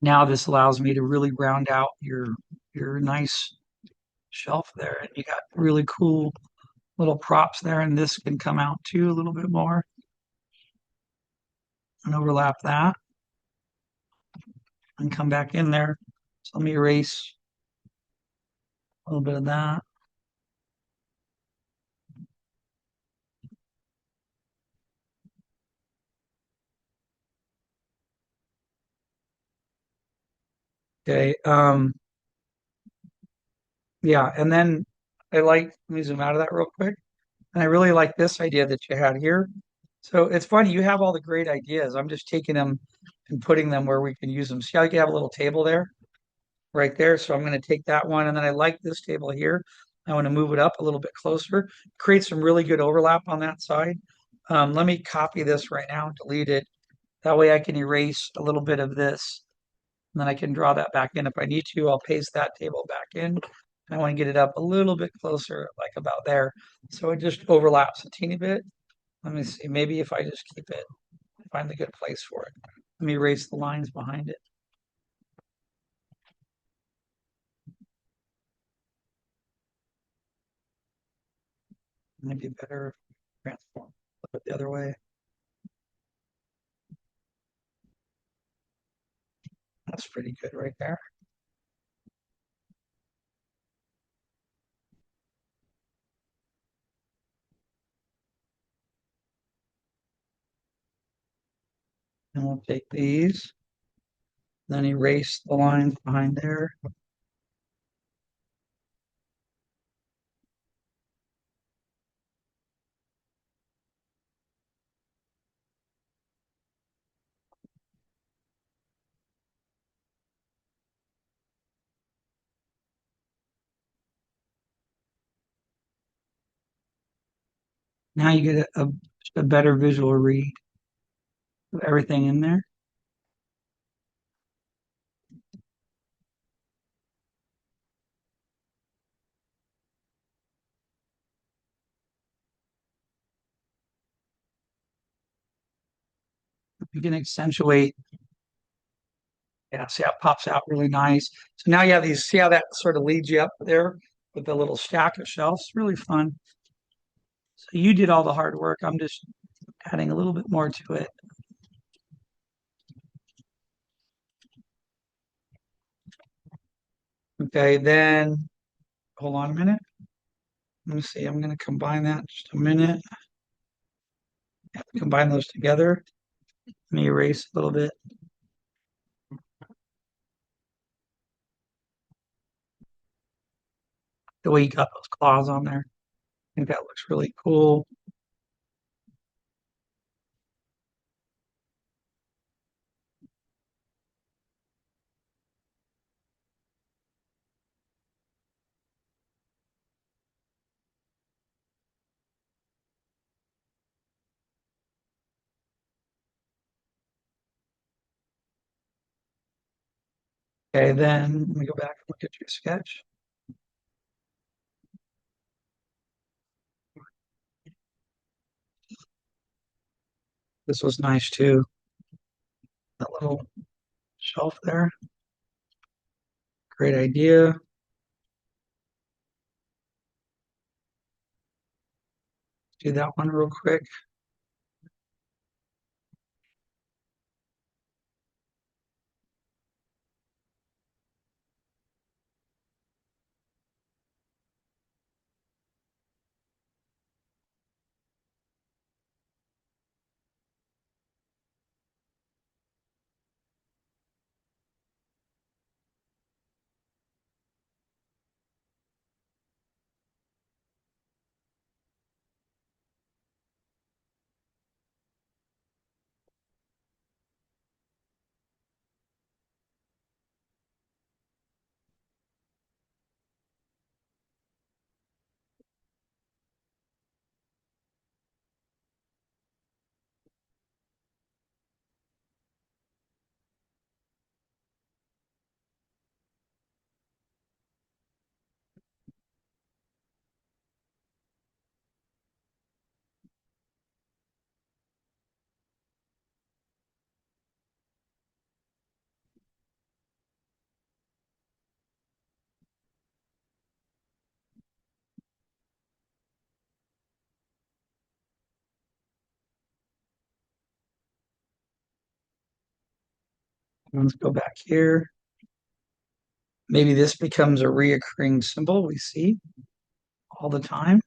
now this allows me to really round out your nice shelf there. And you got really cool little props there. And this can come out too a little bit more and overlap that and come back in there. So let me erase a little bit of that. Okay. Yeah. And then let me zoom out of that real quick. And I really like this idea that you had here. So it's funny, you have all the great ideas. I'm just taking them and putting them where we can use them. See how you have a little table there, right there. So I'm going to take that one. And then I like this table here. I want to move it up a little bit closer, create some really good overlap on that side. Let me copy this right now, delete it. That way I can erase a little bit of this. And then I can draw that back in. If I need to, I'll paste that table back in. I want to get it up a little bit closer, like about there. So it just overlaps a teeny bit. Let me see, maybe if I just keep it, find a good place for it. Let me erase the lines behind it. Maybe better transform, flip it the other way. That's pretty good right there. And we'll take these, then erase the lines behind there. Now you get a better visual read of everything in there. You can accentuate. Yeah, see how it pops out really nice. So now you have these, see how that sort of leads you up there with the little stack of shelves? Really fun. So you did all the hard work. I'm just adding a little bit more to it. Okay, then hold on a minute. Let me see. I'm going to combine that just a minute. Have to combine those together. Let me erase a little bit. The way you got those claws on there. I think that looks really cool. Okay, then let me go back and look at your sketch. This was nice too. That little shelf there. Great idea. Do that one real quick. Let's go back here. Maybe this becomes a reoccurring symbol we see all the time.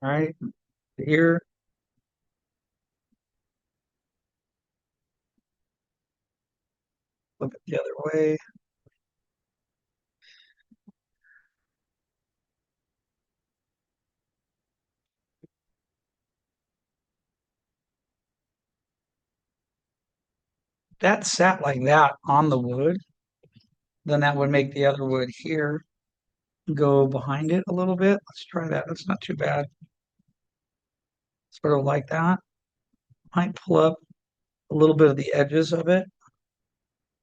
All right, here. Flip it the other way. That sat like that on the wood, then that would make the other wood here go behind it a little bit. Let's try that. That's not too bad. Sort of like that. Might pull up a little bit of the edges of it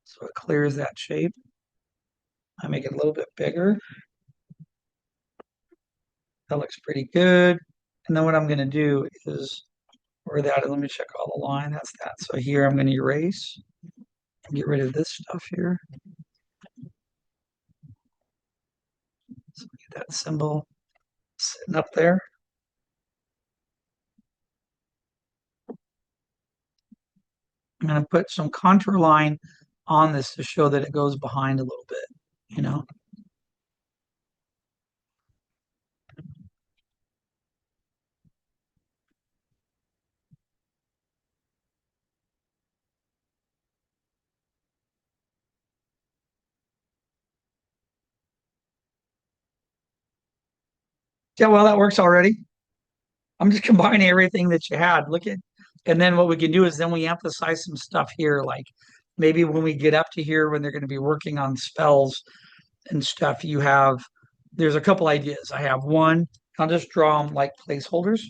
so it clears that shape. I make it a little bit bigger. That looks pretty good. And then what I'm going to do is where that, let me check all the line. That's that. So here I'm going to erase and get rid of this stuff here. So get that symbol sitting up there. I'm going to put some contour line on this to show that it goes behind a little bit, you know. Yeah, well, that works already. I'm just combining everything that you had. Look at, and then what we can do is then we emphasize some stuff here, like maybe when we get up to here when they're going to be working on spells and stuff, there's a couple ideas. I have one, I'll just draw them like placeholders.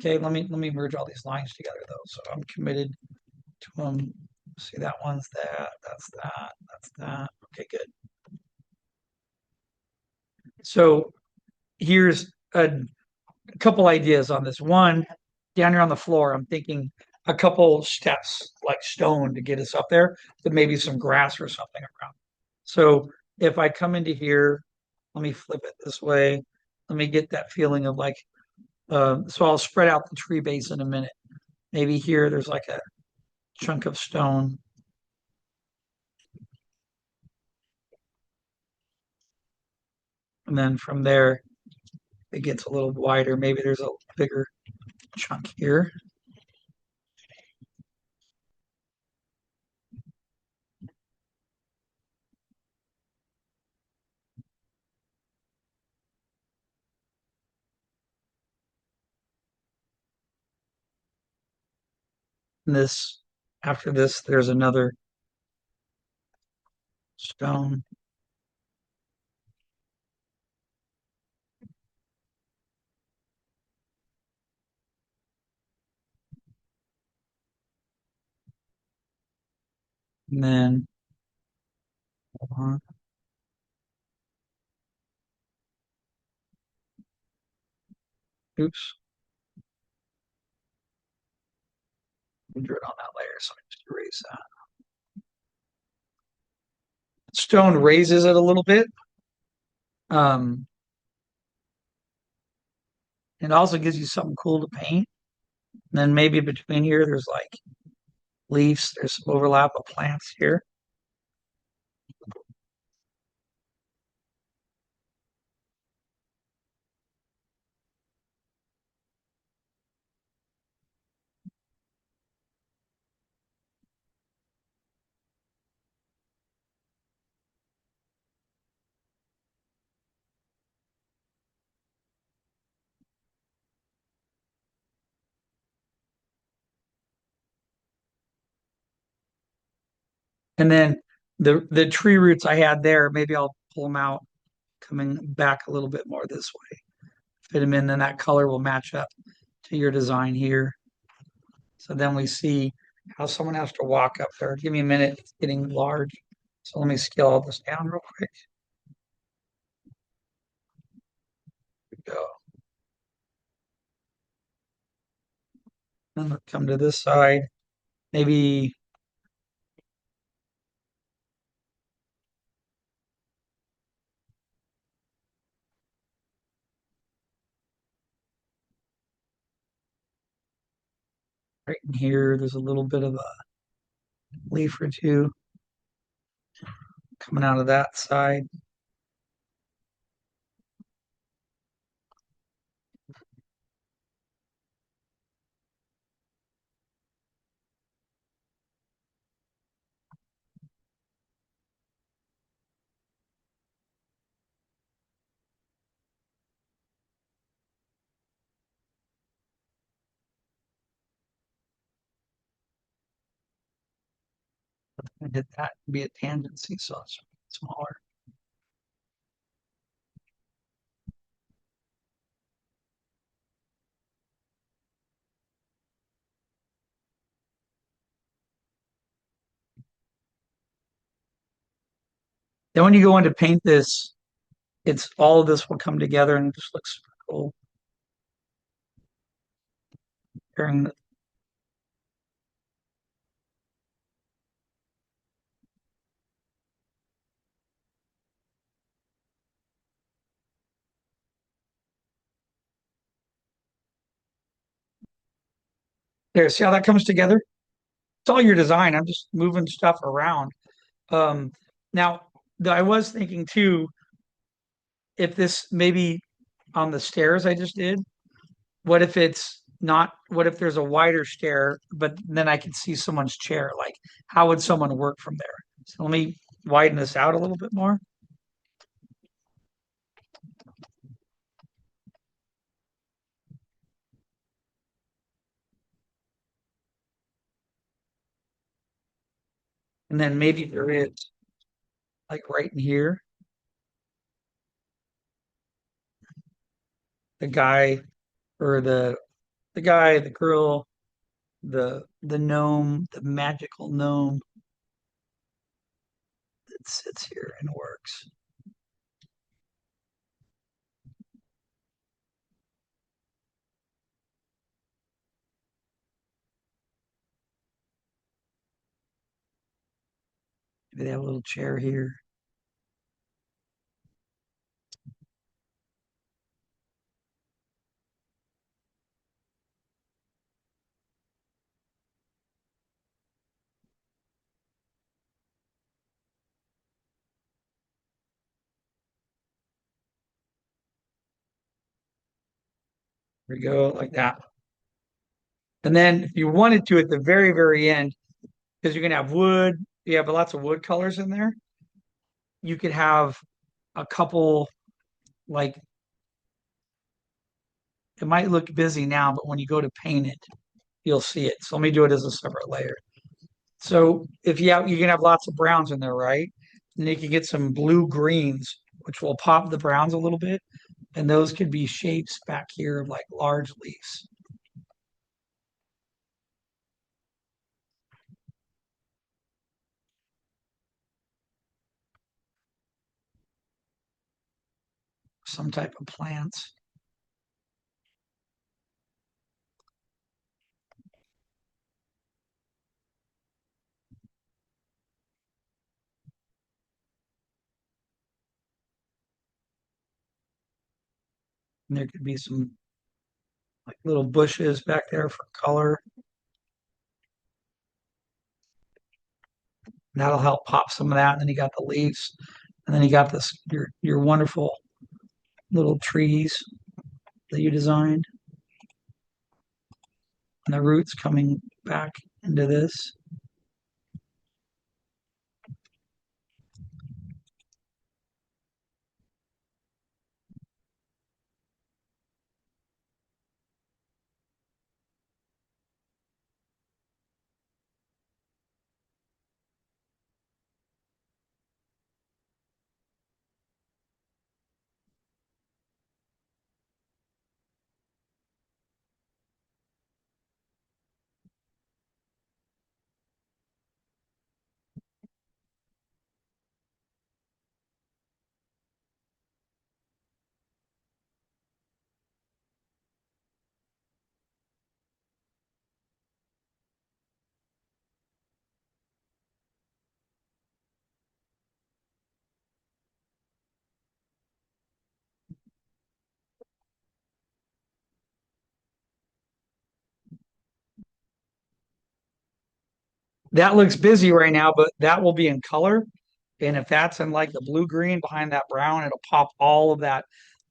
Okay, let me merge all these lines together though. So I'm committed to them. See, that one's that, that's that, that's that. Okay, good. So here's a couple ideas on this. One, down here on the floor, I'm thinking a couple steps like stone to get us up there, but maybe some grass or something around. So if I come into here, let me flip it this way. Let me get that feeling of like, so I'll spread out the tree base in a minute. Maybe here there's like a chunk of stone. And then from there, it gets a little wider. Maybe there's a bigger chunk here. And this, after this, there's another stone. And then, oops, we drew it on that layer, so I just erase that. Stone raises it a little bit. Um, it also gives you something cool to paint. And then maybe between here, there's like leaves. There's some overlap of plants here. And then the tree roots I had there, maybe I'll pull them out, coming back a little bit more this way. Fit them in, then that color will match up to your design here. So then we see how someone has to walk up there. Give me a minute, it's getting large. So let me scale all this down real quick. Go. Then we'll come to this side. Maybe right in here, there's a little bit of a leaf or two coming out of that side. I did that be a tangency, so it's smaller. Then when you go in to paint this, it's all of this will come together and it just looks super cool. During there, see how that comes together? It's all your design. I'm just moving stuff around. Um, now, I was thinking too, if this maybe on the stairs I just did, what if it's not, what if there's a wider stair, but then I can see someone's chair? Like, how would someone work from there? So let me widen this out a little bit more. And then maybe there is like right in here, the guy or the guy, the girl, the gnome, the magical gnome that sits here and works. Maybe they have a little chair here. There we go, like that. And then if you wanted to at the very, very end, because you're gonna have wood, you have lots of wood colors in there, you could have a couple like it might look busy now, but when you go to paint it, you'll see it. So let me do it as a separate layer. So if you can have lots of browns in there, right? And you can get some blue greens, which will pop the browns a little bit. And those could be shapes back here of like large leaves. Some type of plants. And there could be some like little bushes back there for color. And that'll help pop some of that. And then you got the leaves. And then you got this your wonderful little trees that you designed. And the roots coming back into this. That looks busy right now, but that will be in color. And if that's in like the blue green behind that brown, it'll pop all of that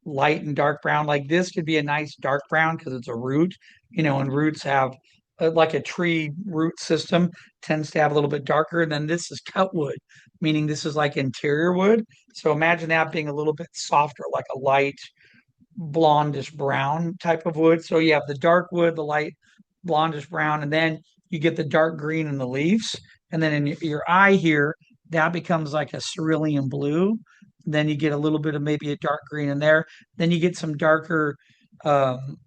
light and dark brown. Like this could be a nice dark brown because it's a root, and roots have like a tree root system tends to have a little bit darker. And then this is cut wood, meaning this is like interior wood. So imagine that being a little bit softer, like a light blondish brown type of wood. So you have the dark wood, the light blondish brown, and then you get the dark green in the leaves. And then in your eye here, that becomes like a cerulean blue. Then you get a little bit of maybe a dark green in there. Then you get some darker um,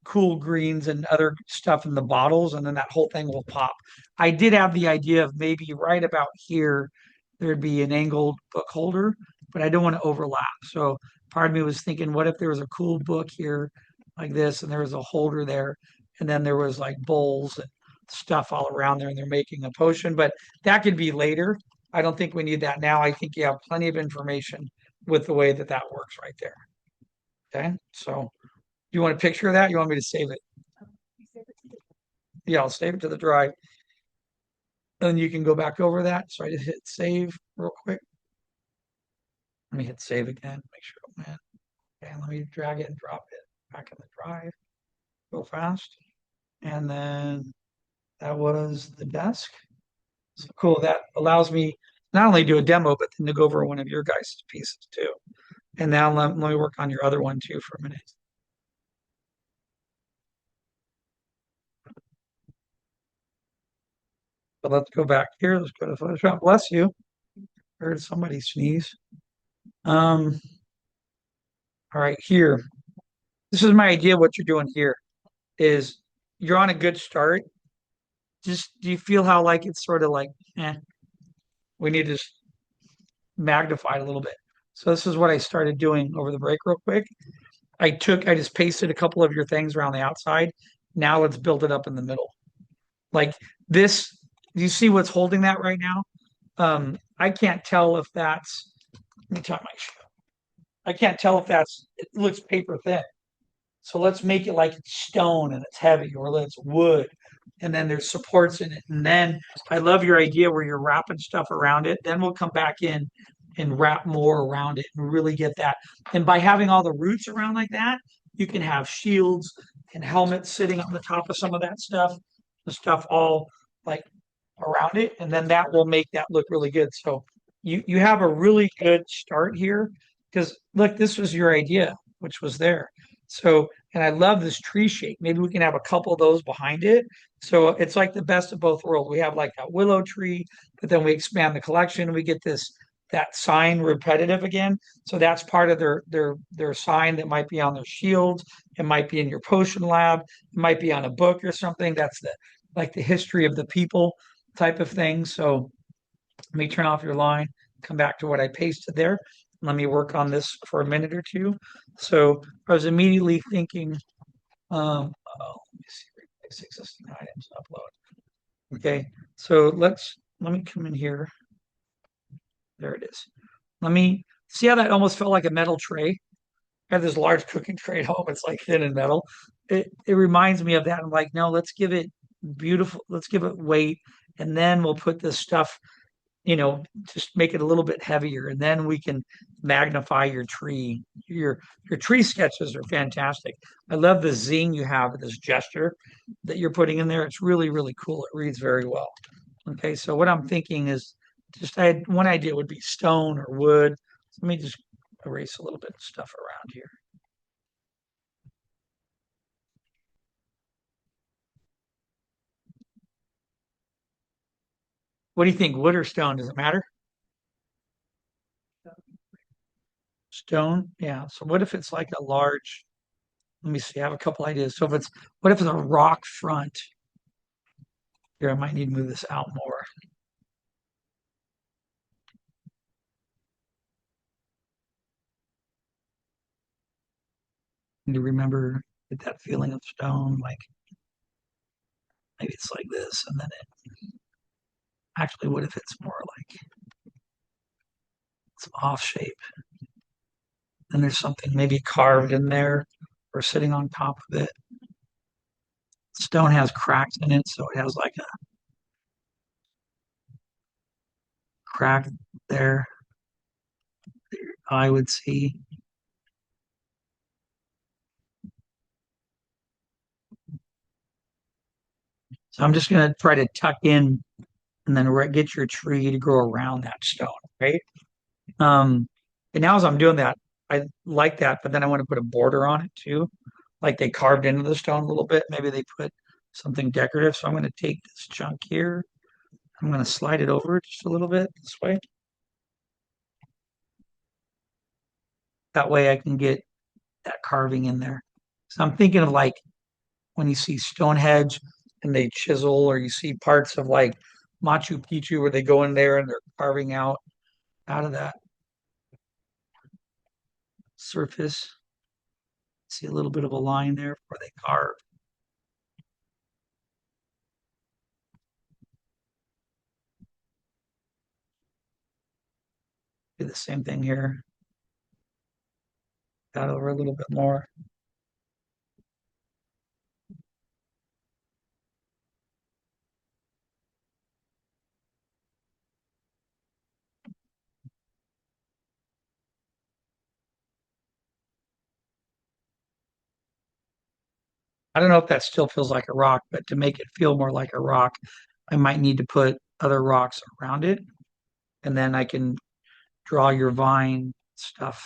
cool greens and other stuff in the bottles, and then that whole thing will pop. I did have the idea of maybe right about here there'd be an angled book holder, but I don't want to overlap. So part of me was thinking, what if there was a cool book here like this, and there was a holder there, and then there was like bowls and stuff all around there, and they're making a potion, but that could be later. I don't think we need that now. I think you have plenty of information with the way that that works right there. Okay, so you want a picture of that? You want me to save it? Yeah, I'll save it to the drive. And you can go back over that. So I just hit save real quick. Let me hit save again, make sure it went. Okay, let me drag it and drop it back in the drive real fast. And then that was the desk. So cool. That allows me not only do a demo, but then to go over one of your guys' pieces too. And now let me work on your other one too for a minute. But let's go back here. Let's go to Photoshop. Bless you. Heard somebody sneeze. Um, all right, here. This is my idea. What you're doing here is you're on a good start. Just do you feel how like it's sort of like, we need to magnify it a little bit. So this is what I started doing over the break real quick. I just pasted a couple of your things around the outside. Now let's build it up in the middle. Like this, do you see what's holding that right now? I can't tell if that's, let me tie my shoe. I can't tell if that's, it looks paper thin. So let's make it like it's stone and it's heavy, or let's wood, and then there's supports in it. And then I love your idea where you're wrapping stuff around it. Then we'll come back in and wrap more around it and really get that. And by having all the roots around like that, you can have shields and helmets sitting on the top of some of that stuff, the stuff all like around it, and then that will make that look really good. So you have a really good start here because look, this was your idea, which was there. So, and I love this tree shape. Maybe we can have a couple of those behind it. So it's like the best of both worlds. We have like that willow tree, but then we expand the collection and we get this that sign repetitive again. So that's part of their sign that might be on their shields. It might be in your potion lab. It might be on a book or something. That's the like the history of the people type of thing. So let me turn off your line, come back to what I pasted there. Let me work on this for a minute or two. So I was immediately thinking, let me see, replace existing items, upload. Okay, so let me come in here. There it is. Let me see how that almost felt like a metal tray. I have this large cooking tray at home. It's like thin and metal. It reminds me of that. I'm like, no, let's give it beautiful. Let's give it weight, and then we'll put this stuff, just make it a little bit heavier, and then we can magnify your tree. Your tree sketches are fantastic. I love the zing you have, this gesture that you're putting in there. It's really, really cool. It reads very well. Okay, so what I'm thinking is just I had one idea would be stone or wood. So let me just erase a little bit of stuff around here. What do you think? Wood or stone? Does it matter? Stone? Yeah. So what if it's like a large, let me see, I have a couple ideas. So if it's, what if it's a rock front? Here, I might need to move this out more. Need to remember, get that feeling of stone, like maybe it's like this, and then actually, what if it's more like it's off shape? And there's something maybe carved in there or sitting on top of it. Stone has cracks in it, so it has like a crack there I would see. So I'm just going to try to tuck in and then get your tree to grow around that stone, right? Um, and now as I'm doing that, I like that, but then I want to put a border on it too. Like they carved into the stone a little bit. Maybe they put something decorative. So I'm going to take this chunk here. I'm going to slide it over just a little bit this way. That way I can get that carving in there. So I'm thinking of like when you see Stonehenge and they chisel, or you see parts of like Machu Picchu where they go in there and they're carving out of that surface. See a little bit of a line there where they carve. Do the same thing here. That over a little bit more. I don't know if that still feels like a rock, but to make it feel more like a rock, I might need to put other rocks around it, and then I can draw your vine stuff.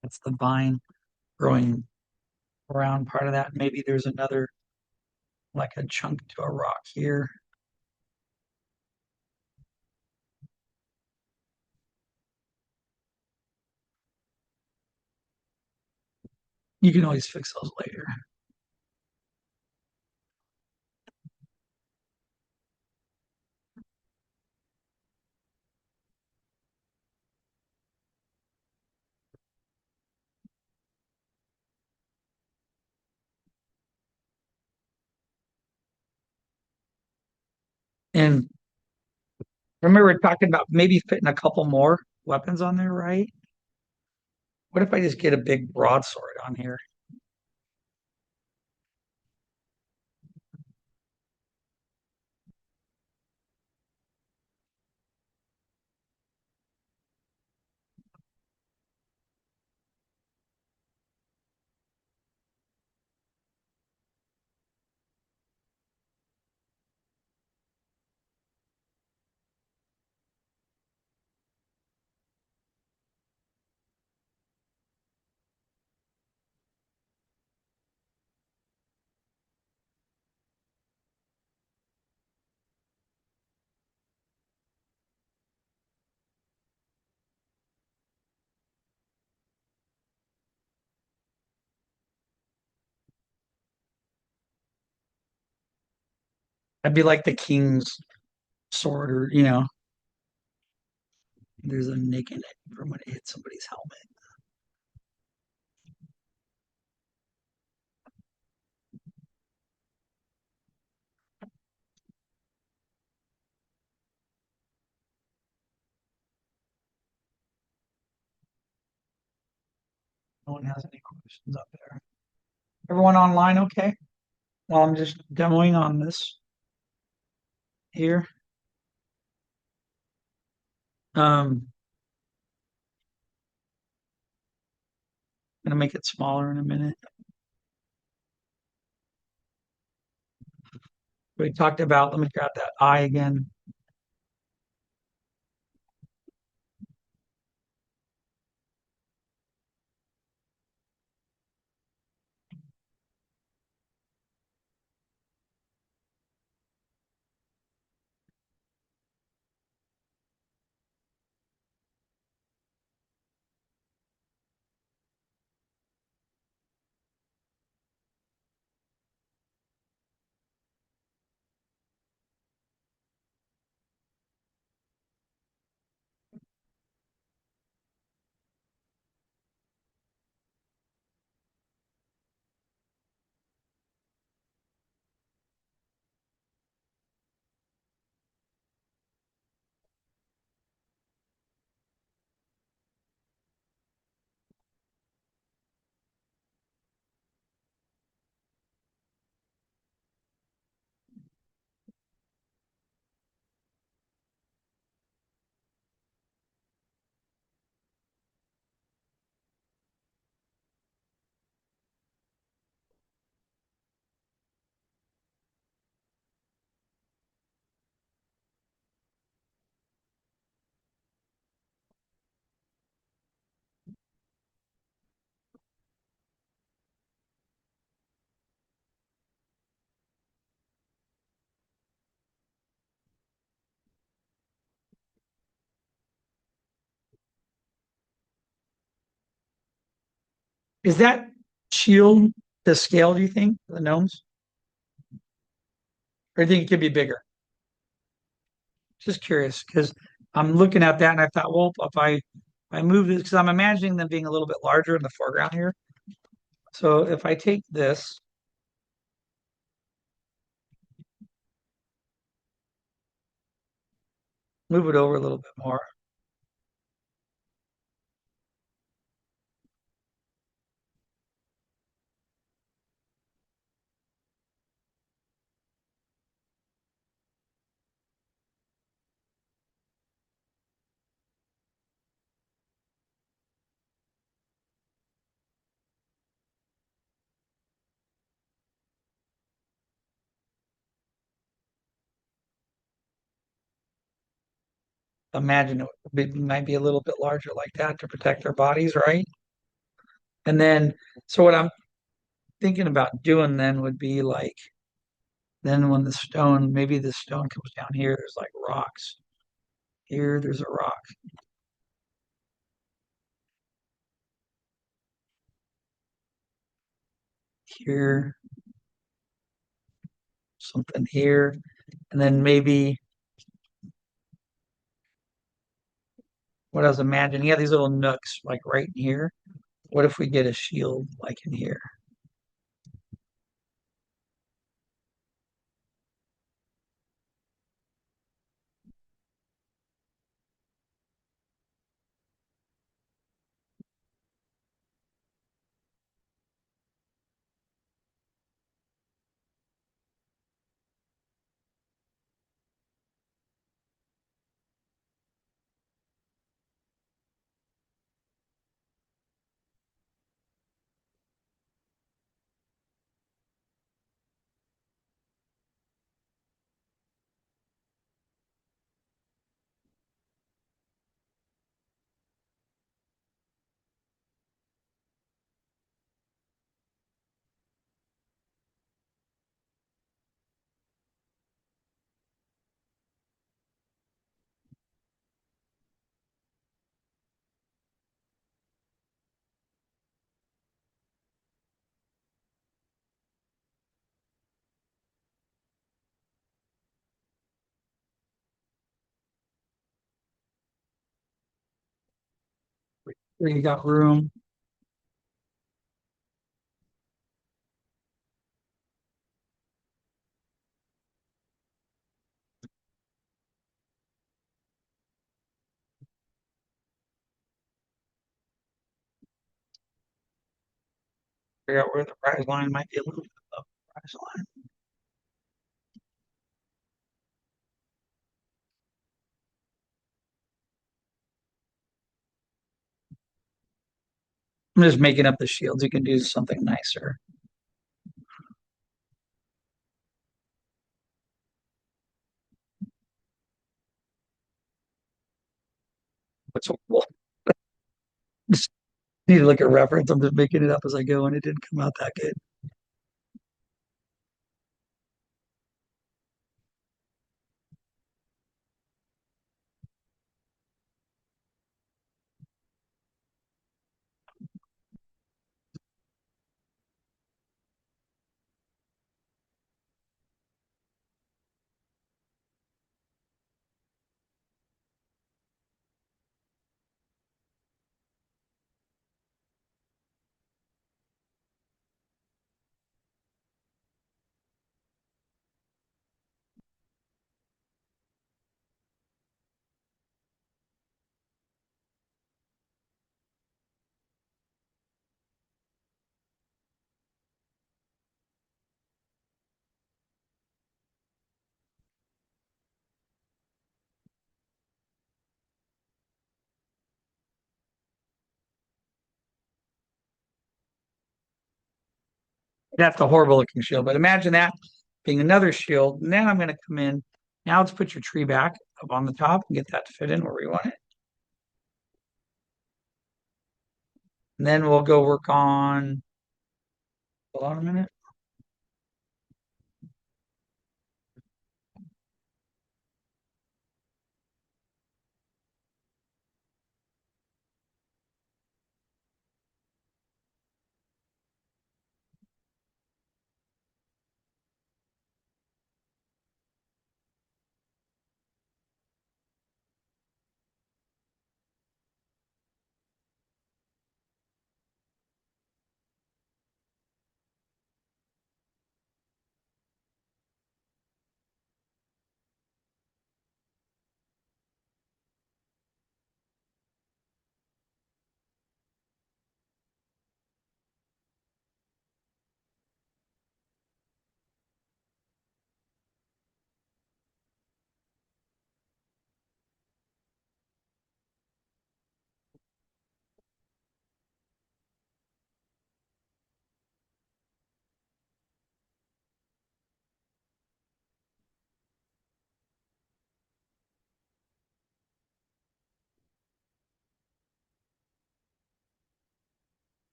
That's the vine growing around part of that. Maybe there's another, like a chunk to a rock here. You can always fix those later. And remember talking about maybe fitting a couple more weapons on there, right? What if I just get a big broadsword on here? I'd be like the king's sword, or there's a nick in it from when it hit somebody's helmet. No one has any questions up there. Everyone online, okay? Well, I'm just demoing on this here. Um, gonna make it smaller in a minute. We talked about, let me grab that eye again. Is that shield to scale, do you think, the gnomes? Or do you think it could be bigger? Just curious, because I'm looking at that and I thought, well, if I move this, because I'm imagining them being a little bit larger in the foreground here. So if I take this, move it over a little bit more, imagine might be a little bit larger like that to protect their bodies, right? And then, so what I'm thinking about doing then would be like, then when the stone, maybe the stone comes down here, there's like rocks. Here, there's a rock. here, something here, and then maybe what I was imagining, yeah, these little nooks like right in here. What if we get a shield like in here? Here you got room. Figure out where the rise line might be a little bit above the rise line. I'm just making up the shields. You can do something nicer. What's a wolf? Just need to look at reference. I'm just making it up as I go, and it didn't come out that good. That's a horrible looking shield, but imagine that being another shield. And then I'm going to come in. Now let's put your tree back up on the top and get that to fit in where we want it. And then we'll go work on, hold on a minute.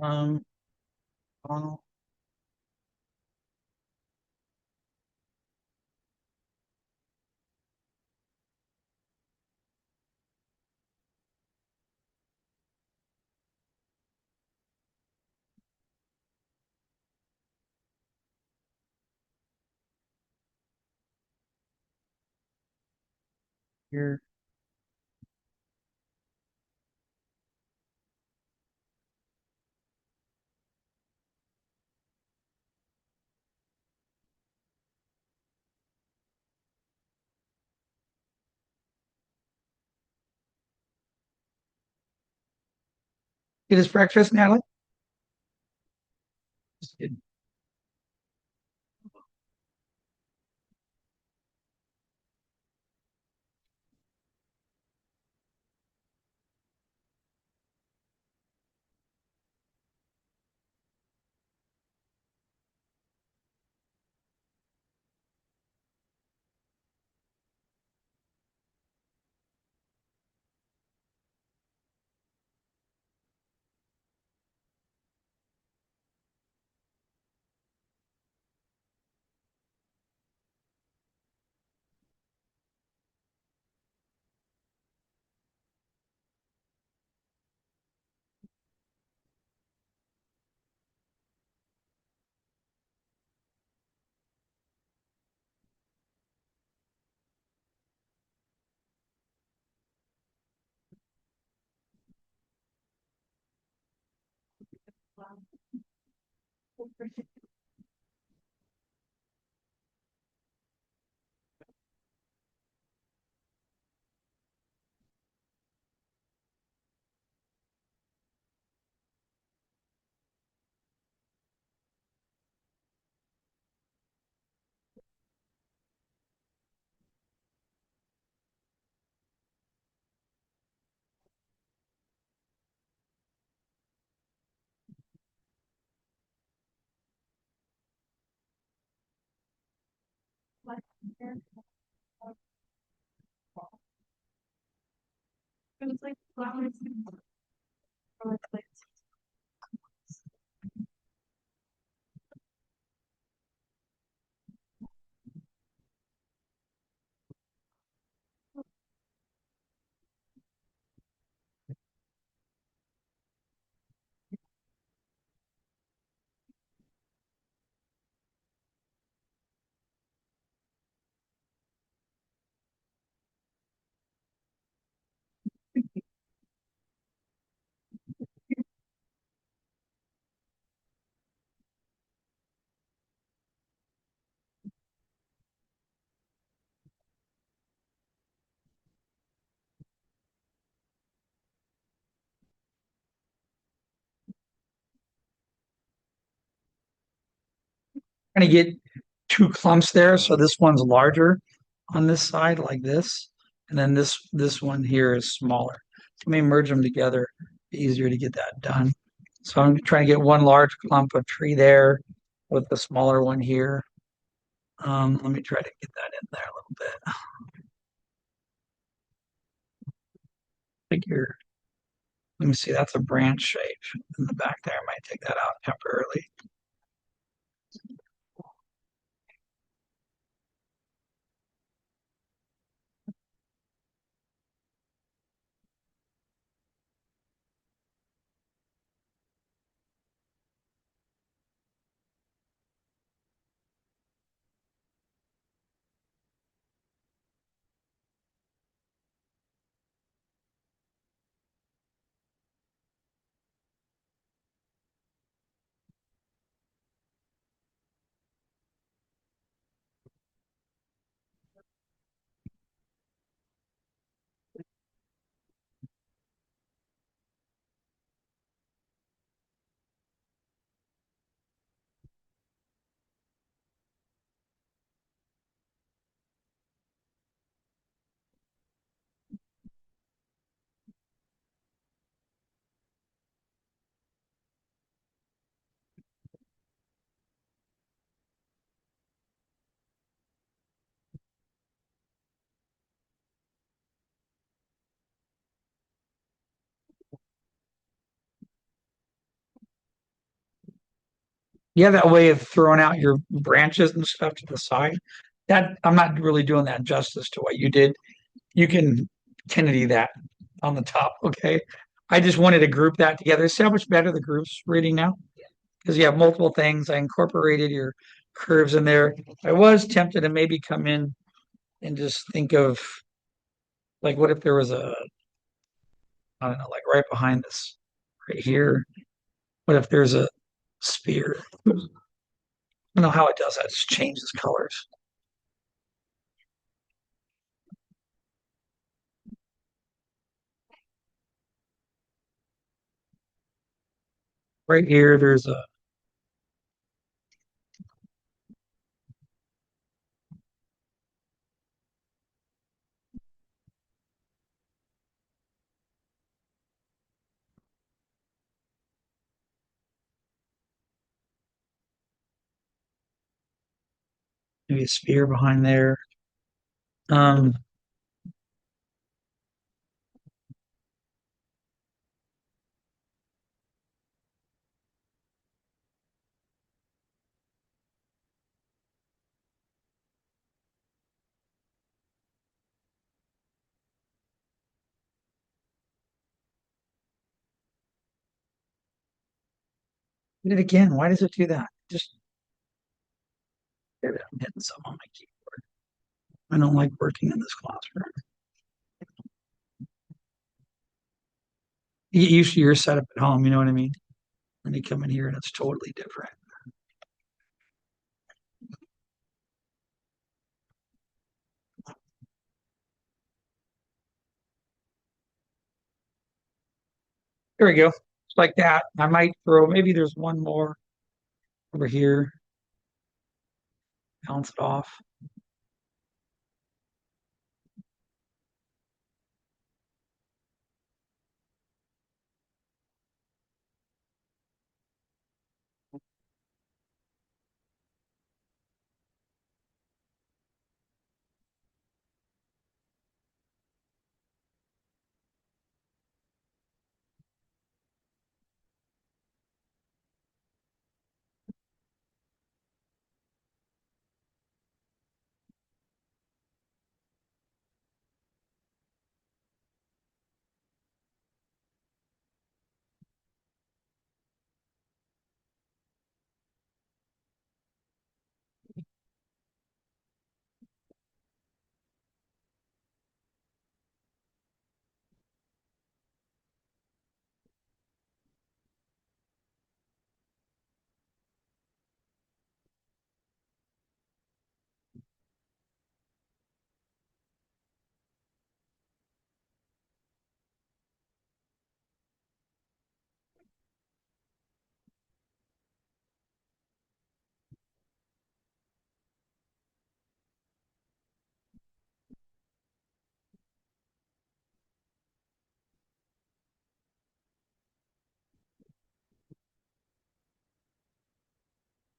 Um, here. Get his breakfast, Natalie? Gonna get two clumps there. So this one's larger on this side like this. And then this one here is smaller. Let me merge them together. Be easier to get that done. So I'm trying to get one large clump of tree there with the smaller one here. Let me try to get that in there a little bit. Figure. Let me see. That's a branch shape in the back there. I might take that out temporarily. You have that way of throwing out your branches and stuff to the side. That I'm not really doing that justice to what you did. You can Kennedy that on the top, okay? I just wanted to group that together. See how much better the group's reading now? Because you have multiple things. I incorporated your curves in there. I was tempted to maybe come in and just think of Like, what if there was a, I don't know, like right behind this, right here? What if there's a spear? I don't know how it does that. Just changes colors. Right here, there's a, maybe a spear behind there. Um, Did it again. Why does it do that? Just I'm hitting some on my keyboard. I don't like working in this classroom. You get used to your setup at home, you know what I mean? And you come in here and it's totally different. There we go. It's like that. I might throw, maybe there's one more over here, bounce it off.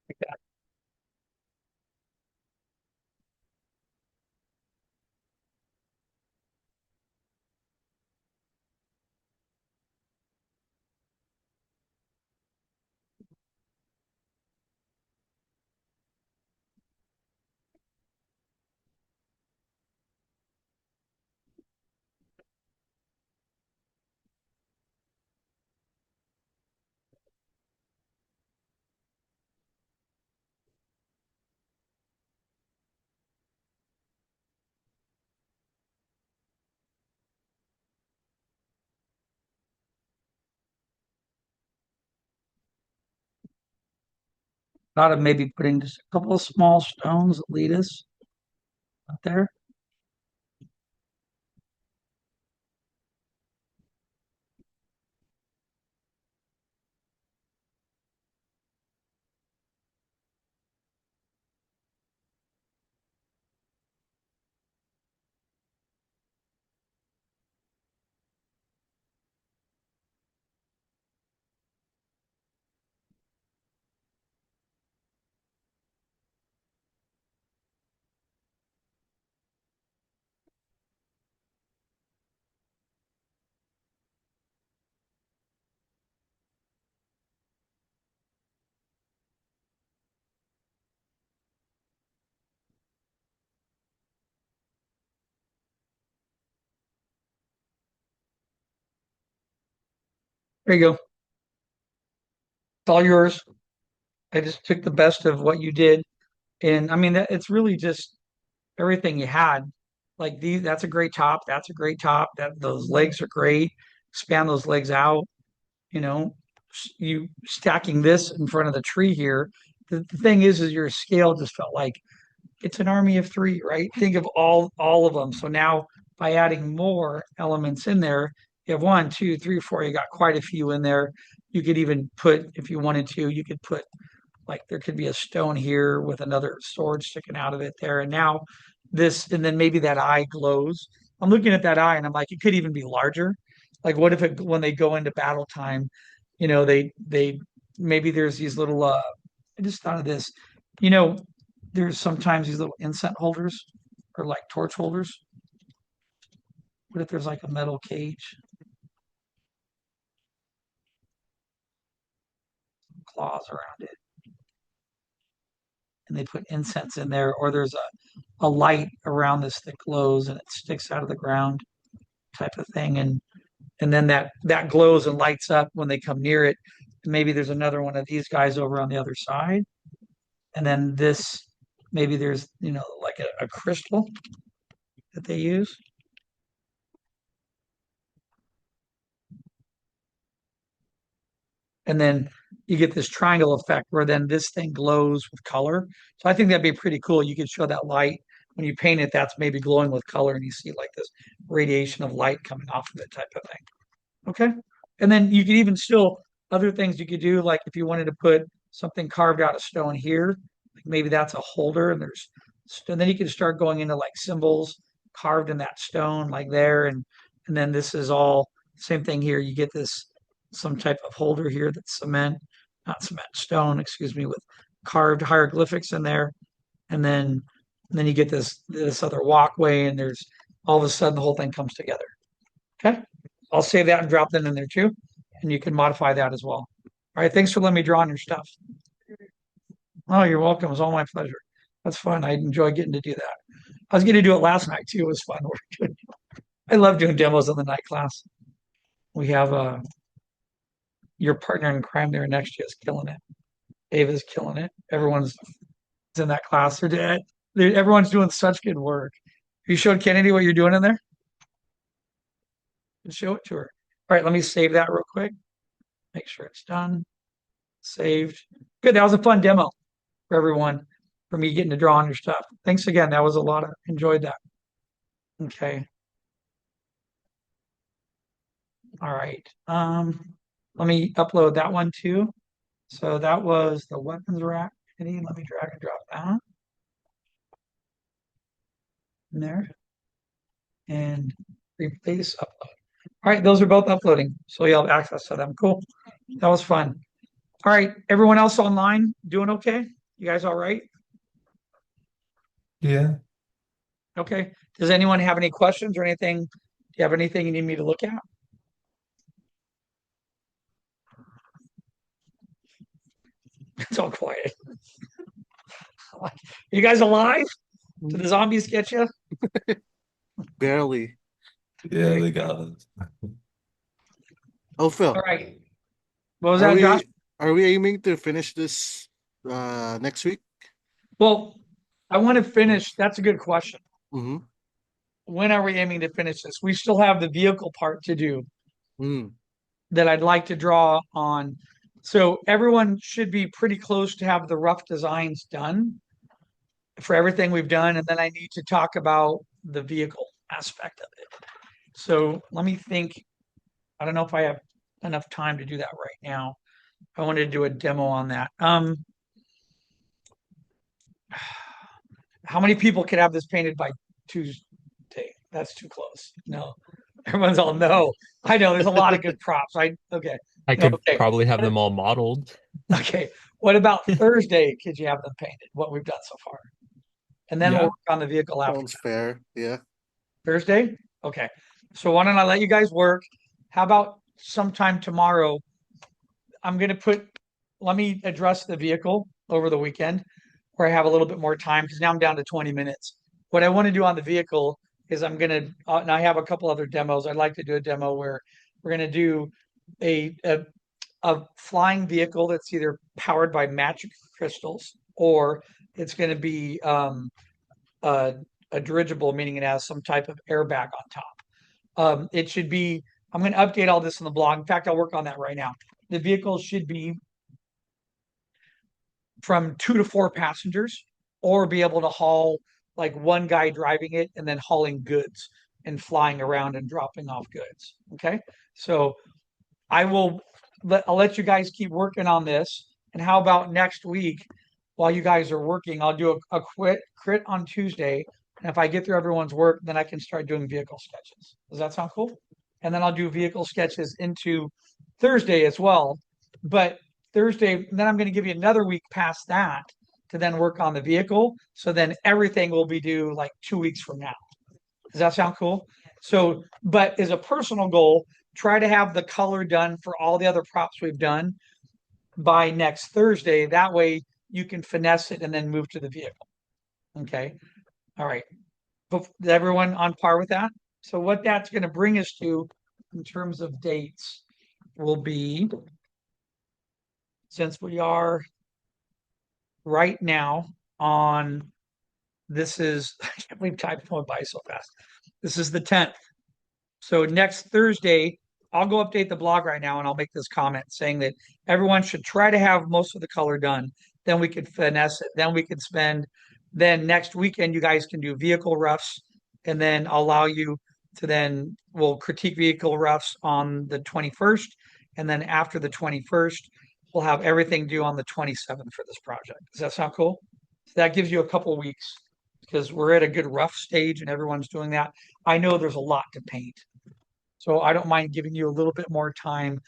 Like that. Thought of maybe putting just a couple of small stones that lead us up there. There you go. It's all yours. I just took the best of what you did. And I mean, it's really just everything you had. Like these, that's a great top. That's a great top. That those legs are great. Expand those legs out. You know, you stacking this in front of the tree here. The thing is your scale just felt like it's an army of three, right? Think of all of them. So now by adding more elements in there, you have one, two, three, four. You got quite a few in there. You could even put, if you wanted to, you could put like there could be a stone here with another sword sticking out of it there. And now this, and then maybe that eye glows. I'm looking at that eye and I'm like, it could even be larger. Like what if it when they go into battle time, they maybe there's these little I just thought of this. You know, there's sometimes these little incense holders or like torch holders. What if there's like a metal cage, claws around it, and they put incense in there, or there's a light around this that glows and it sticks out of the ground type of thing, and then that glows and lights up when they come near it. Maybe there's another one of these guys over on the other side, and then this maybe there's like a crystal that they use. And then you get this triangle effect where then this thing glows with color. So I think that'd be pretty cool. You could show that light when you paint it, that's maybe glowing with color, and you see like this radiation of light coming off of it type of thing. Okay. And then you could even still other things you could do, like if you wanted to put something carved out of stone here, like maybe that's a holder, and then you can start going into like symbols carved in that stone, like there, and then this is all same thing here. You get this some type of holder here that's cement, not cement, stone, excuse me, with carved hieroglyphics in there, and then you get this other walkway, and there's all of a sudden the whole thing comes together. Okay. I'll save that and drop that in there too. And you can modify that as well. All right. Thanks for letting me draw on your stuff. Oh, you're welcome. It was all my pleasure. That's fun. I enjoy getting to do that. I was going to do it last night too. It was fun. I love doing demos in the night class. We have your partner in crime there next to you is killing it. Ava's killing it. Everyone's in that class. Everyone's doing such good work. You showed Kennedy what you're doing in there? Show it to her. All right, let me save that real quick. Make sure it's done. Saved. Good. That was a fun demo for everyone, for me getting to draw on your stuff. Thanks again. That was a lot of enjoyed that. Okay. All right. Let me upload that one too. So that was the weapons rack. Let me drag and drop that in there and replace upload. All right, those are both uploading, so you'll have access to them. Cool. That was fun. All right, everyone else online doing okay? You guys all right? Yeah. Okay. Does anyone have any questions or anything? Do you have anything you need me to look at? It's all quiet. You guys alive? Did the zombies get you? Barely. Yeah, they got us. Oh, Phil, All right. What was are that, Josh? are we aiming to finish this next week? Well, I want to finish. That's a good question. Mm-hmm. When are we aiming to finish this? We still have the vehicle part to do Mm. that I'd like to draw on. So everyone should be pretty close to have the rough designs done for everything we've done. And then I need to talk about the vehicle aspect of it. So let me think. I don't know if I have enough time to do that right now. I wanted to do a demo on that. How many people could have this painted by Tuesday? That's too close. No, everyone's all no. I know there's a lot of good props. Okay. I No, could okay. probably have them all modeled. Okay. What about Thursday? Could you have them painted? What we've done so far, and then Yeah. we'll work on the vehicle after Sounds fair. Yeah. Thursday. Okay. So why don't I let you guys work? How about sometime tomorrow? I'm gonna put. Let me address the vehicle over the weekend, where I have a little bit more time because now I'm down to 20 minutes. What I want to do on the vehicle is I'm gonna. And I have a couple other demos. I'd like to do a demo where we're gonna do a a, a flying vehicle that's either powered by magic crystals or it's going to be a dirigible, meaning it has some type of airbag on top. It should be, I'm going to update all this in the blog. In fact, I'll work on that right now. The vehicle should be from 2 to 4 passengers, or be able to haul like one guy driving it and then hauling goods and flying around and dropping off goods. Okay. So I'll let you guys keep working on this. And how about next week, while you guys are working, I'll do a crit on Tuesday. And if I get through everyone's work, then I can start doing vehicle sketches. Does that sound cool? And then I'll do vehicle sketches into Thursday as well. But Thursday, then I'm going to give you another week past that to then work on the vehicle. So then everything will be due like 2 weeks from now. Does that sound cool? So, but as a personal goal, try to have the color done for all the other props we've done by next Thursday. That way you can finesse it and then move to the vehicle. Okay. All right. Is everyone on par with that? So what that's going to bring us to in terms of dates will be, since we are right now on, this is, I can't believe time's going by so fast. This is the 10th. So next Thursday, I'll go update the blog right now and I'll make this comment saying that everyone should try to have most of the color done. Then we could finesse it. Then we could spend, then next weekend, you guys can do vehicle roughs. And then I'll allow you to then, we'll critique vehicle roughs on the 21st. And then after the 21st, we'll have everything due on the 27th for this project. Does that sound cool? So that gives you a couple weeks because we're at a good rough stage and everyone's doing that. I know there's a lot to paint. So I don't mind giving you a little bit more time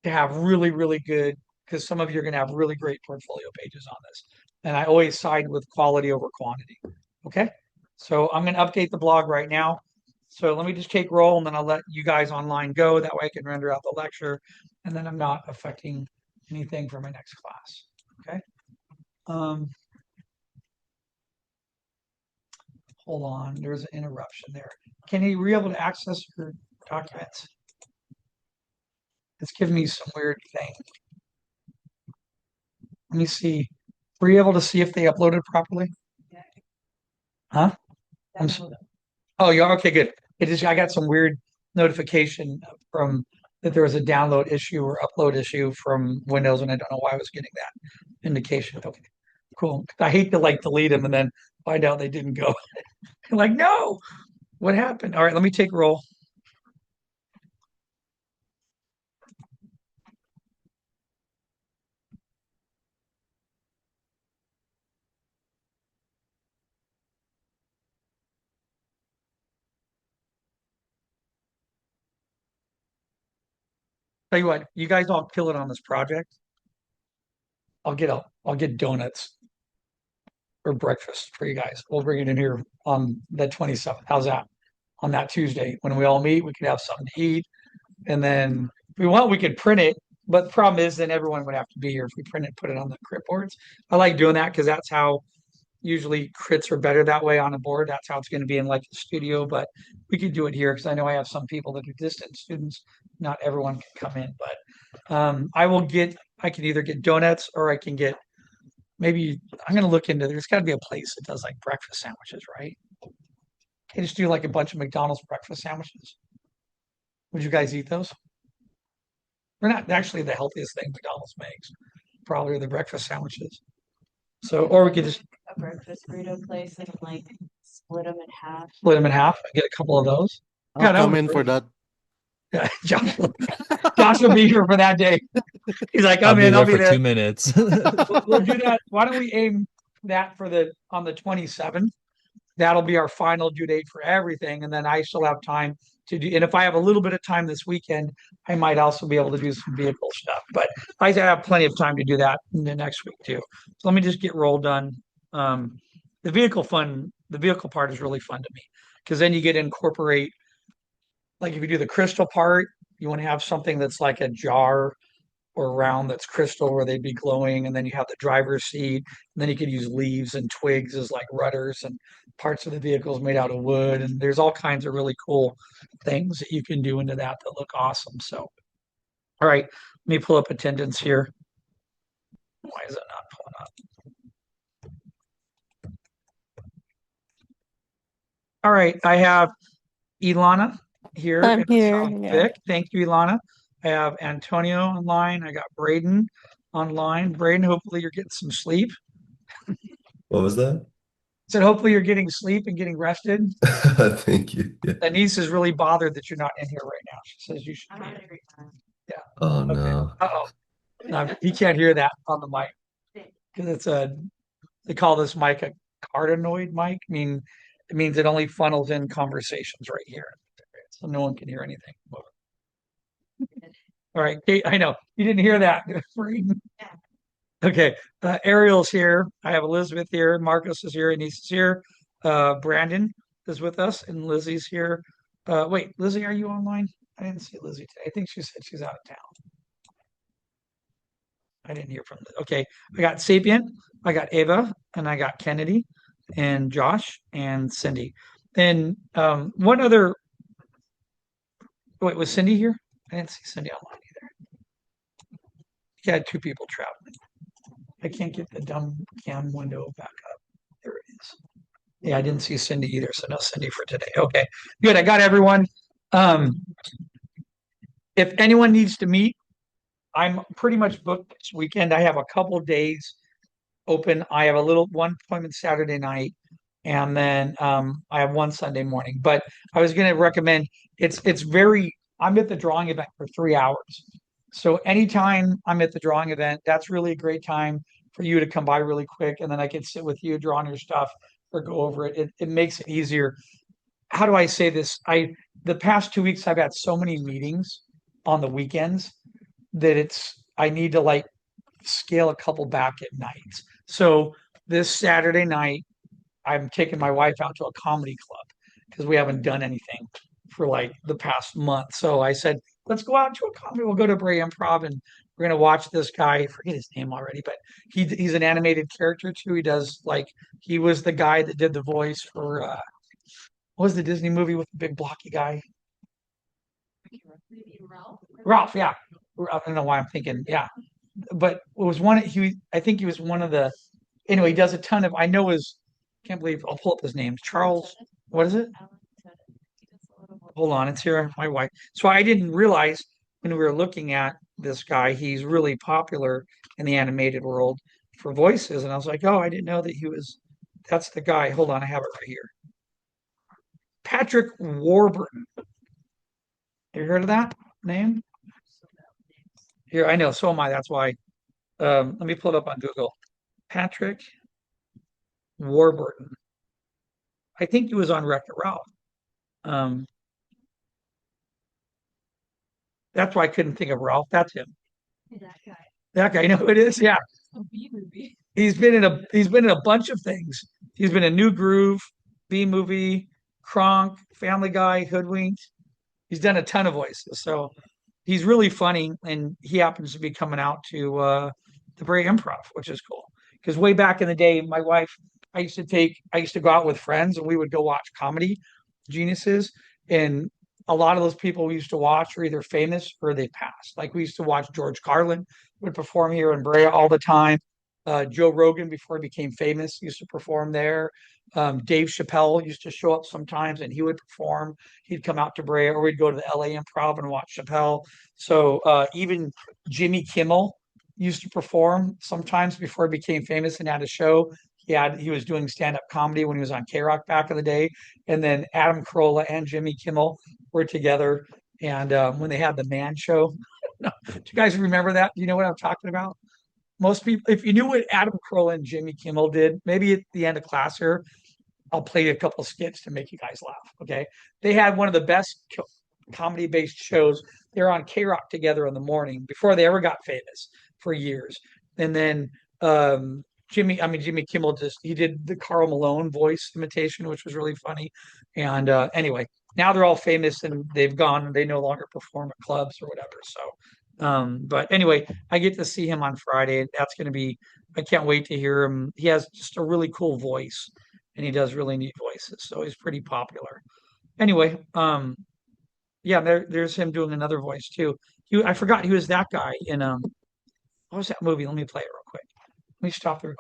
to have really, really good, because some of you are going to have really great portfolio pages on this. And I always side with quality over quantity. Okay. So I'm going to update the blog right now. So let me just take roll and then I'll let you guys online go. That way I can render out the lecture and then I'm not affecting anything for my next class. Okay. Hold on. There's an interruption there. Can you be able to access your documents? It's giving me some weird thing. Let me see. Were you able to see if they uploaded properly? Huh? Oh, yeah. Okay, good. I got some weird notification from that there was a download issue or upload issue from Windows, and I don't know why I was getting that indication. Okay, cool. I hate to like delete them and then find out they didn't go. Like, no, what happened? All right, let me take a roll. Tell you what, you guys all kill it on this project. I'll get donuts or breakfast for you guys. We'll bring it in here on the 27th. How's that? On that Tuesday when we all meet, we could have something to eat, and then if we want, we could print it. But the problem is, then everyone would have to be here if we print it, put it on the crit boards. I like doing that because that's how usually crits are better that way on a board. That's how it's going to be in like the studio. But we could do it here because I know I have some people that are distant students. Not everyone can come in, but I can either get donuts or I can get maybe I'm going to look into there's got to be a place that does like breakfast sandwiches, right? Can you just do like a bunch of McDonald's breakfast sandwiches? Would you guys eat those? They're not actually the healthiest thing McDonald's makes. Probably the breakfast sandwiches. So, or we could just A breakfast burrito place and like split them in half. split them in half and get a couple of those. I'll Yeah, that come would in be for great. that. Yeah, Josh will be here for that day. He's like, I'll I'm be in. there I'll be for there. 2 minutes. We'll do that. Why don't we aim that for on the 27th? That'll be our final due date for everything, and then I still have time to do. And if I have a little bit of time this weekend, I might also be able to do some vehicle stuff. But I have plenty of time to do that in the next week too. So let me just get roll done. The vehicle part is really fun to me because then you get to incorporate. Like if you do the crystal part, you want to have something that's like a jar or round that's crystal where they'd be glowing, and then you have the driver's seat, and then you could use leaves and twigs as like rudders, and parts of the vehicles made out of wood, and there's all kinds of really cool things that you can do into that look awesome. So, all right, let me pull up attendance here. Why is it not pulling up? All right, I have Ilana here. I'm in here, South yeah. Vic. Thank you, Ilana. I have Antonio online. I got Braden online. Braden, hopefully you're getting some sleep. What was that? Said hopefully you're getting sleep and getting rested. Thank you. Yeah. Denise is really bothered that you're not in here right now. She says you should I'm be. having a great time. Oh Okay. no. Uh-oh. You can't hear that on the mic because they call this mic a cardioid mic. I mean, it means it only funnels in conversations right here. So no one can hear anything. All right, Kate, I know you didn't hear that. Okay, Ariel's here. I have Elizabeth here. Marcus is here. Anise is here. Brandon is with us, and Lizzie's here. Wait, Lizzie, are you online? I didn't see Lizzie today. I think she said she's out of town. I didn't hear from. Okay, I got Sapient, I got Ava, and I got Kennedy, and Josh, and Cindy. And one other. Wait, was Cindy here? I didn't see Cindy online either. You had two people traveling. I can't get the dumb cam window back up. There it is. Yeah, I didn't see Cindy either, so no Cindy for today. Okay, good. I got everyone. Um, if anyone needs to meet, I'm pretty much booked this weekend. I have a couple days open. I have a little one appointment Saturday night, and then I have one Sunday morning. But I was going to recommend it's very. I'm at the drawing event for 3 hours, so anytime I'm at the drawing event, that's really a great time for you to come by really quick, and then I can sit with you, draw on your stuff, or go over it. It makes it easier. How do I say this? The past 2 weeks I've had so many meetings on the weekends that I need to like scale a couple back at nights. So this Saturday night, I'm taking my wife out to a comedy club because we haven't done anything for like the past month. So I said, let's go out to a comedy. We'll go to Bray Improv and we're gonna watch this guy. I forget his name already, but he's an animated character too. He does like he was the guy that did the voice for what was the Disney movie with the big blocky guy? Ralph, yeah. I don't know why I'm thinking, yeah. But it was one I think he was one of the anyway, he does a ton of I know his can't believe I'll pull up his name. Charles, what is it? Hold on, it's here, my wife. So I didn't realize when we were looking at this guy, he's really popular in the animated world for voices. And I was like, oh, I didn't know that that's the guy. Hold on, I have it right here. Patrick Warburton. You heard of that name? Here, I know, so am I. That's why. Let me pull it up on Google. Patrick Warburton. I think he was on Wreck-It Ralph. Um, that's why I couldn't think of Ralph. That's him. That guy. That guy, you know who it is? Yeah. A B movie. He's been in a bunch of things. He's been in New Groove, B movie, Kronk, Family Guy, Hoodwinked. He's done a ton of voices. So he's really funny, and he happens to be coming out to the Bray Improv, which is cool. Because way back in the day, my wife, I used to go out with friends, and we would go watch comedy geniuses, and a lot of those people we used to watch are either famous or they passed. Like we used to watch George Carlin would perform here in Brea all the time. Joe Rogan, before he became famous, used to perform there. Dave Chappelle used to show up sometimes and he would perform. He'd come out to Brea, or we'd go to the LA Improv and watch Chappelle. So even Jimmy Kimmel used to perform sometimes before he became famous and had a show. He was doing stand-up comedy when he was on K-Rock back in the day. And then Adam Carolla and Jimmy Kimmel were together. And when they had the Man Show, do you guys remember that? Do you know what I'm talking about? Most people, if you knew what Adam Carolla and Jimmy Kimmel did, maybe at the end of class here, I'll play a couple skits to make you guys laugh. Okay. They had one of the best comedy based shows. They were on K Rock together in the morning before they ever got famous for years. And then Jimmy Kimmel he did the Carl Malone voice imitation, which was really funny. And anyway, now they're all famous and they've gone and they no longer perform at clubs or whatever. So, but anyway, I get to see him on Friday. That's going to be, I can't wait to hear him. He has just a really cool voice and he does really neat voices. So he's pretty popular. Anyway, yeah, there's him doing another voice too. I forgot he was that guy in what was that movie? Let me play it real quick. Let me stop the recording.